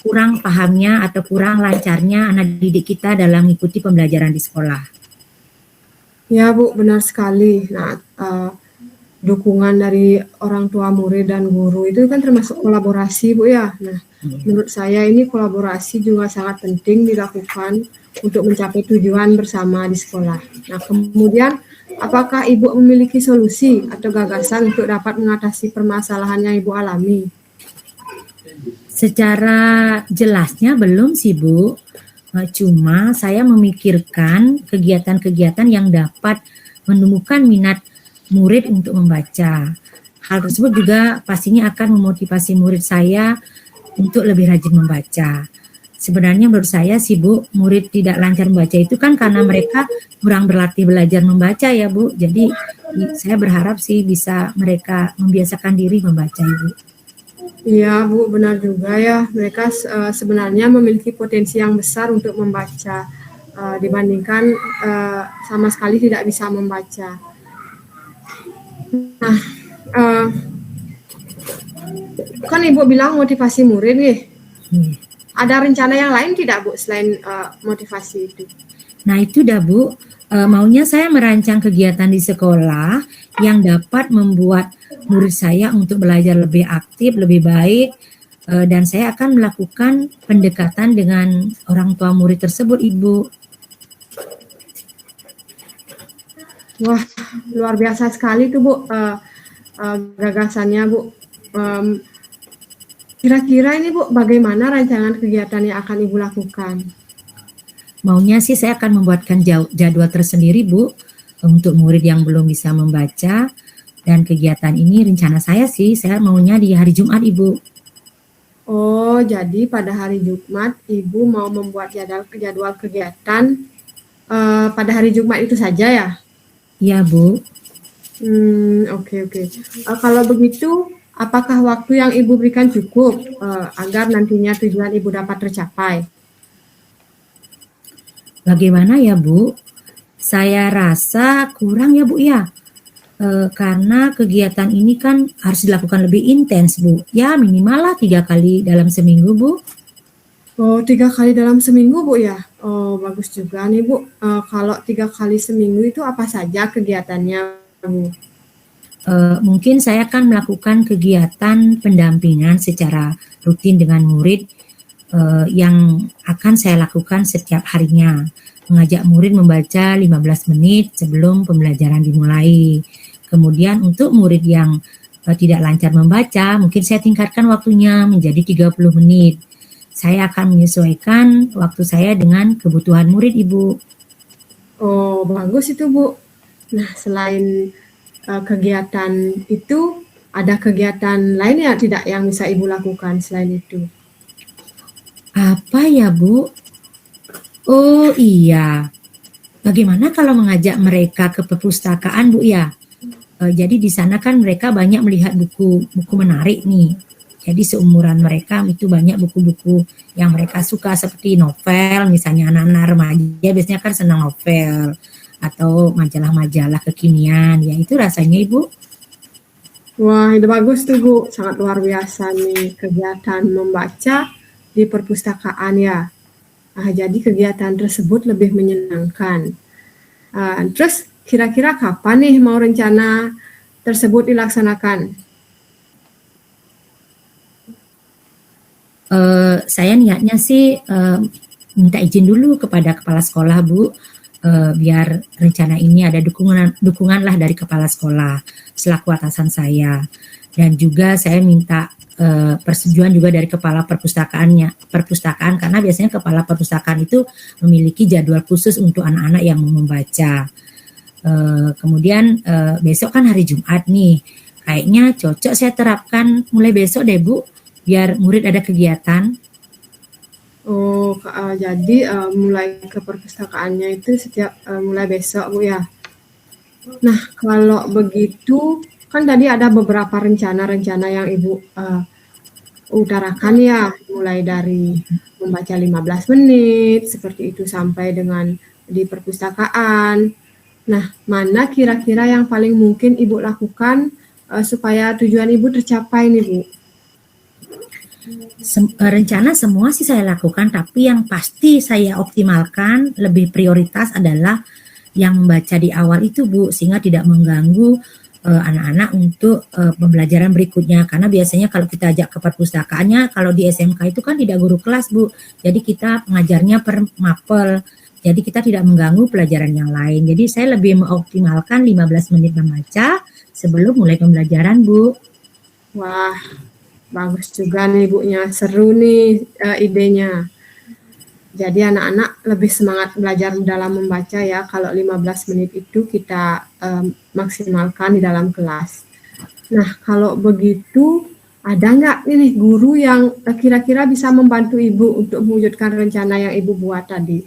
kurang pahamnya atau kurang lancarnya anak didik kita dalam mengikuti pembelajaran di sekolah. Ya Bu, benar sekali. Nah, dukungan dari orang tua murid dan guru itu kan termasuk kolaborasi Bu ya. Nah, menurut saya ini kolaborasi juga sangat penting dilakukan untuk mencapai tujuan bersama di sekolah. Nah, kemudian apakah Ibu memiliki solusi atau gagasan untuk dapat mengatasi permasalahan yang Ibu alami? Secara jelasnya belum sih Bu, cuma saya memikirkan kegiatan-kegiatan yang dapat menumbuhkan minat murid untuk membaca. Hal tersebut juga pastinya akan memotivasi murid saya untuk lebih rajin membaca. Sebenarnya menurut saya sih Bu, murid tidak lancar membaca itu kan karena mereka kurang berlatih belajar membaca ya Bu. Jadi saya berharap sih bisa mereka membiasakan diri membaca Ibu. Iya Bu, benar juga ya. Mereka sebenarnya memiliki potensi yang besar untuk membaca dibandingkan sama sekali tidak bisa membaca. Nah, kan Ibu bilang motivasi murid nih. Ada rencana yang lain tidak Bu selain motivasi itu? Nah itu dah Bu, maunya saya merancang kegiatan di sekolah yang dapat membuat murid saya untuk belajar lebih aktif, lebih baik, dan saya akan melakukan pendekatan dengan orang tua murid tersebut Ibu. Wah, luar biasa sekali tuh Bu gagasannya Bu. Kira-kira ini Bu, bagaimana rancangan kegiatan yang akan Ibu lakukan? Maunya sih saya akan membuatkan jadwal tersendiri Bu untuk murid yang belum bisa membaca, dan kegiatan ini rencana saya maunya di hari Jumat Ibu. Oh, jadi pada hari Jumat Ibu mau membuat jadwal kegiatan pada hari Jumat itu saja ya? Iya Bu. Oke. Kalau begitu, apakah waktu yang Ibu berikan cukup agar nantinya tujuan Ibu dapat tercapai? Bagaimana ya Bu? Saya rasa kurang ya Bu ya. Karena kegiatan ini kan harus dilakukan lebih intens Bu. Ya minimal lah 3 kali dalam seminggu Bu. Oh, 3 kali dalam seminggu Bu ya? Oh, bagus juga nih Bu. Kalau 3 kali seminggu itu apa saja kegiatannya Bu? Mungkin saya akan melakukan kegiatan pendampingan secara rutin dengan murid yang akan saya lakukan setiap harinya. Mengajak murid membaca 15 menit sebelum pembelajaran dimulai. Kemudian untuk murid yang tidak lancar membaca, mungkin saya tingkatkan waktunya menjadi 30 menit. Saya akan menyesuaikan waktu saya dengan kebutuhan murid Ibu. Oh, bagus itu Bu. Nah, selain kegiatan itu, ada kegiatan lain ya tidak yang bisa Ibu lakukan selain itu? Apa ya Bu? Oh iya, bagaimana kalau mengajak mereka ke perpustakaan Bu ya? Jadi di sana kan mereka banyak melihat buku menarik nih. Jadi seumuran mereka itu banyak buku-buku yang mereka suka seperti novel, misalnya anak-anak remaja biasanya kan senang novel atau majalah-majalah kekinian. Ya itu rasanya Ibu. Wah, itu bagus tuh Bu, sangat luar biasa nih kegiatan membaca di perpustakaan ya. Jadi kegiatan tersebut lebih menyenangkan. Terus kira-kira kapan nih mau rencana tersebut dilaksanakan? Saya niatnya sih minta izin dulu kepada kepala sekolah Bu, biar rencana ini ada dukungan lah dari kepala sekolah selaku atasan saya, dan juga saya minta persetujuan juga dari kepala perpustakaan karena biasanya kepala perpustakaan itu memiliki jadwal khusus untuk anak-anak yang mau membaca. Kemudian besok kan hari Jumat nih, kayaknya cocok saya terapkan mulai besok deh Bu, biar murid ada kegiatan. Jadi mulai ke perpustakaannya itu setiap mulai besok Bu ya. Nah, kalau begitu kan tadi ada beberapa rencana-rencana yang Ibu utarakan ya, mulai dari membaca 15 menit seperti itu sampai dengan di perpustakaan. Nah, mana kira-kira yang paling mungkin Ibu lakukan supaya tujuan Ibu tercapai nih Bu? Rencana semua sih saya lakukan, tapi yang pasti saya optimalkan lebih prioritas adalah yang membaca di awal itu Bu, sehingga tidak mengganggu anak-anak untuk pembelajaran berikutnya. Karena biasanya kalau kita ajak ke perpustakaannya, kalau di SMK itu kan tidak guru kelas Bu, jadi kita mengajarnya per mapel, jadi kita tidak mengganggu pelajaran yang lain. Jadi saya lebih mengoptimalkan 15 menit membaca sebelum mulai pembelajaran Bu. Wah, bagus juga nih Bu-nya, seru nih idenya. Jadi anak-anak lebih semangat belajar dalam membaca ya, kalau 15 menit itu kita maksimalkan di dalam kelas. Nah, kalau begitu ada nggak ini guru yang kira-kira bisa membantu Ibu untuk mewujudkan rencana yang Ibu buat tadi?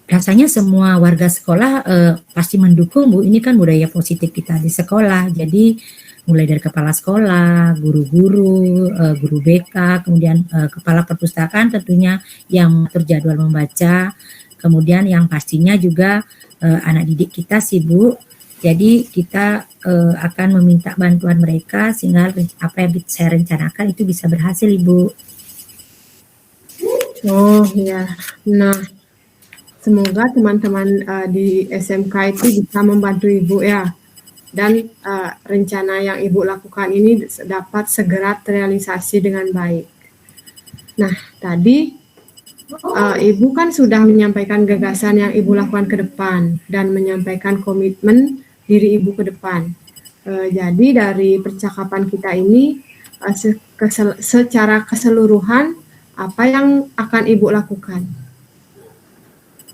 Rasanya semua warga sekolah pasti mendukung Bu, ini kan budaya positif kita di sekolah. Jadi mulai dari kepala sekolah, guru-guru, guru BK, kemudian kepala perpustakaan tentunya yang mengatur jadwal membaca, kemudian yang pastinya juga anak didik kita sih Bu. Jadi kita akan meminta bantuan mereka sehingga apa yang saya rencanakan itu bisa berhasil Ibu. Oh ya, nah semoga teman-teman di SMK itu bisa membantu Ibu ya. Dan rencana yang Ibu lakukan ini dapat segera terrealisasi dengan baik. Nah, tadi Ibu kan sudah menyampaikan gagasan yang Ibu lakukan ke depan dan menyampaikan komitmen diri Ibu ke depan. Jadi dari percakapan kita ini secara keseluruhan apa yang akan Ibu lakukan?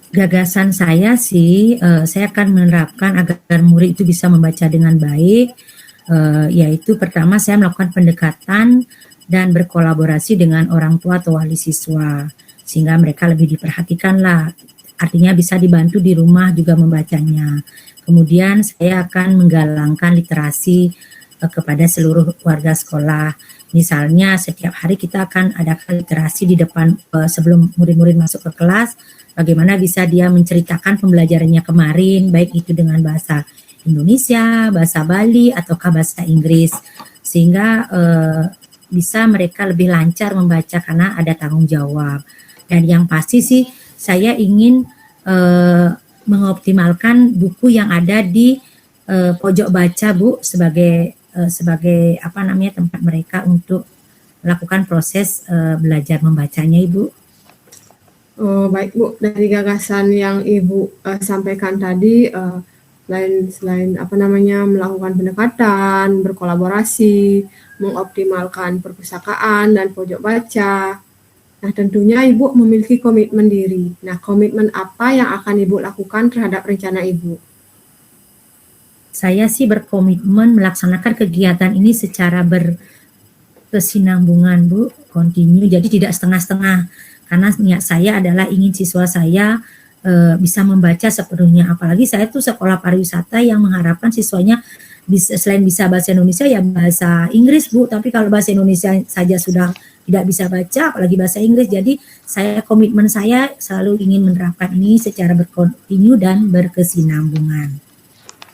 Gagasan saya sih, saya akan menerapkan agar murid itu bisa membaca dengan baik, yaitu pertama saya melakukan pendekatan dan berkolaborasi dengan orang tua atau wali siswa, sehingga mereka lebih diperhatikan lah, artinya bisa dibantu di rumah juga membacanya. Kemudian saya akan menggalangkan literasi kepada seluruh warga sekolah. Misalnya setiap hari kita akan adakan literasi di depan sebelum murid-murid masuk ke kelas, bagaimana bisa dia menceritakan pembelajarannya kemarin, baik itu dengan bahasa Indonesia, bahasa Bali, ataukah bahasa Inggris, sehingga bisa mereka lebih lancar membaca karena ada tanggung jawab. Dan yang pasti sih saya ingin mengoptimalkan buku yang ada di pojok baca Bu sebagai tempat mereka untuk melakukan proses belajar membacanya Ibu. Oh, baik Bu, dari gagasan yang Ibu sampaikan tadi, selain melakukan pendekatan, berkolaborasi, mengoptimalkan perpustakaan dan pojok baca. Nah, tentunya Ibu memiliki komitmen diri. Nah, komitmen apa yang akan Ibu lakukan terhadap rencana Ibu? Saya sih berkomitmen melaksanakan kegiatan ini secara berkesinambungan Bu, kontinu, jadi tidak setengah-setengah. Karena niat saya adalah ingin siswa saya bisa membaca sepenuhnya. Apalagi saya tuh sekolah pariwisata yang mengharapkan siswanya selain bisa bahasa Indonesia ya bahasa Inggris Bu, tapi kalau bahasa Indonesia saja sudah tidak bisa baca, apalagi bahasa Inggris. Jadi komitmen saya selalu ingin menerapkan ini secara berkontinu dan berkesinambungan.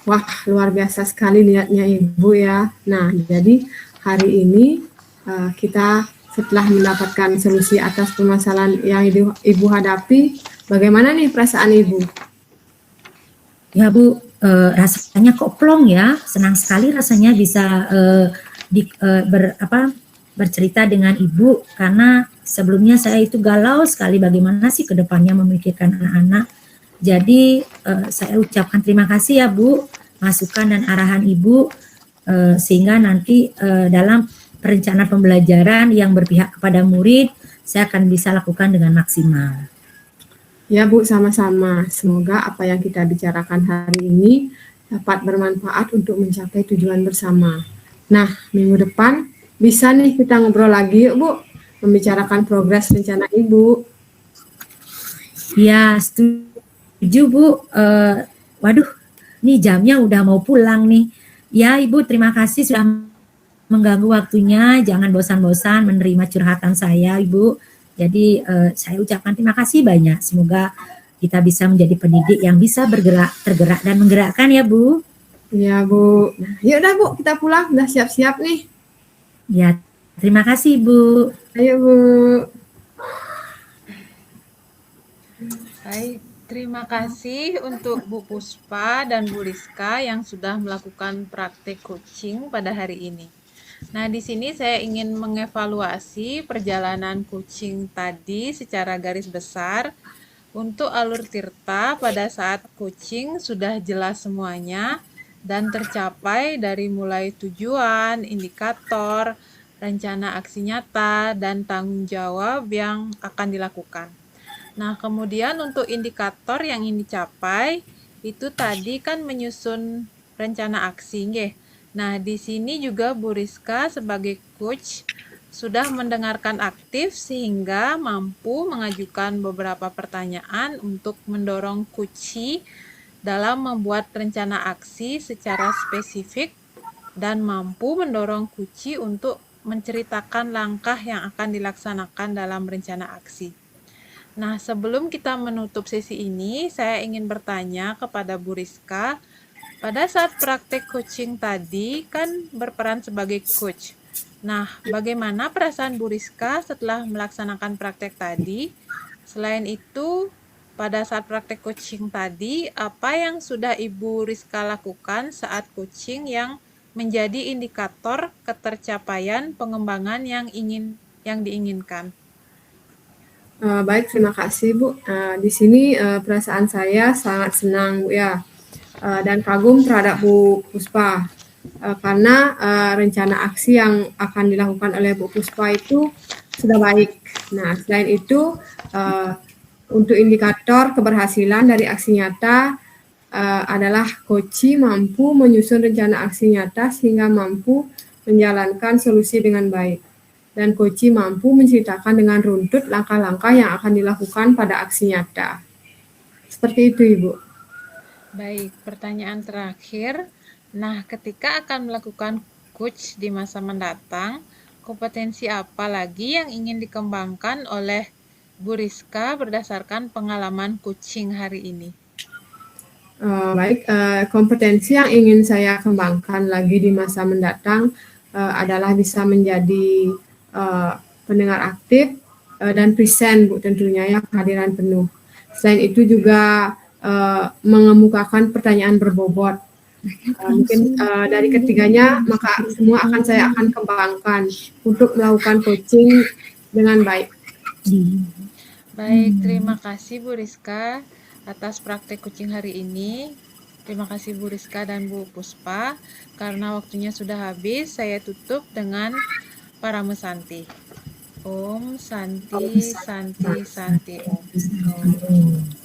Wah, luar biasa sekali niatnya Ibu ya. Nah, jadi hari ini kita setelah mendapatkan solusi atas permasalahan yang Ibu hadapi, bagaimana nih perasaan Ibu? Ya Bu, rasanya kok plong ya, senang sekali rasanya bisa bercerita dengan Ibu, karena sebelumnya saya itu galau sekali bagaimana sih ke depannya memikirkan anak-anak. Jadi saya ucapkan terima kasih ya Bu, masukan dan arahan Ibu, sehingga nanti dalam perencanaan pembelajaran yang berpihak kepada murid, saya akan bisa lakukan dengan maksimal. Ya Bu, sama-sama. Semoga apa yang kita bicarakan hari ini dapat bermanfaat untuk mencapai tujuan bersama. Nah, minggu depan bisa nih kita ngobrol lagi yuk Bu, membicarakan progres rencana Ibu. Ya, setuju Bu. Waduh, ini jamnya udah mau pulang nih. Ya Ibu, terima kasih sudah mengganggu waktunya. Jangan bosan-bosan menerima curhatan saya Ibu. Jadi saya ucapkan terima kasih banyak. Semoga kita bisa menjadi pendidik yang bisa tergerak dan menggerakkan ya Bu. Ya Bu. Nah, yuk dah Bu, kita pulang. Udah siap-siap nih. Ya, terima kasih Bu. Ayo Bu. Baik, terima kasih untuk Bu Puspa dan Bu Rizka yang sudah melakukan praktik coaching pada hari ini. Nah, di sini saya ingin mengevaluasi perjalanan coaching tadi secara garis besar. Untuk alur Tirta pada saat coaching sudah jelas semuanya dan tercapai dari mulai tujuan, indikator, rencana aksi nyata, dan tanggung jawab yang akan dilakukan. Nah, kemudian untuk indikator yang ingin dicapai, itu tadi kan menyusun rencana aksi, nggih. Nah, di sini juga Bu Rizka sebagai coach sudah mendengarkan aktif sehingga mampu mengajukan beberapa pertanyaan untuk mendorong coachee dalam membuat rencana aksi secara spesifik dan mampu mendorong coachee untuk menceritakan langkah yang akan dilaksanakan dalam rencana aksi. Nah, sebelum kita menutup sesi ini, saya ingin bertanya kepada Bu Rizka, pada saat praktek coaching tadi kan berperan sebagai coach. Nah, bagaimana perasaan Bu Rizka setelah melaksanakan praktek tadi? Selain itu, pada saat praktek coaching tadi, apa yang sudah Ibu Rizka lakukan saat coaching yang menjadi indikator ketercapaian pengembangan yang diinginkan? Baik, terima kasih Bu. Di sini perasaan saya sangat senang Bu ya, dan kagum terhadap Bu Puspa, karena rencana aksi yang akan dilakukan oleh Bu Puspa itu sudah baik. Nah, selain itu untuk indikator keberhasilan dari aksi nyata adalah coachee mampu menyusun rencana aksi nyata sehingga mampu menjalankan solusi dengan baik. Dan coachee mampu menceritakan dengan runtut langkah-langkah yang akan dilakukan pada aksi nyata. Seperti itu, Ibu. Baik, pertanyaan terakhir. Nah, ketika akan melakukan coach di masa mendatang, kompetensi apa lagi yang ingin dikembangkan oleh Bu Rizka berdasarkan pengalaman coaching hari ini? Baik, kompetensi yang ingin saya kembangkan lagi di masa mendatang adalah bisa menjadi pendengar aktif dan present Bu, tentunya ya, kehadiran penuh. Selain itu juga mengemukakan pertanyaan berbobot. Mungkin dari ketiganya maka semua saya akan kembangkan untuk melakukan coaching dengan baik. Baik, terima kasih Bu Rizka atas praktek coaching hari ini. Terima kasih Bu Rizka dan Bu Puspa. Karena waktunya sudah habis, saya tutup dengan Paramesanti. Om Santi Santi Santi Om.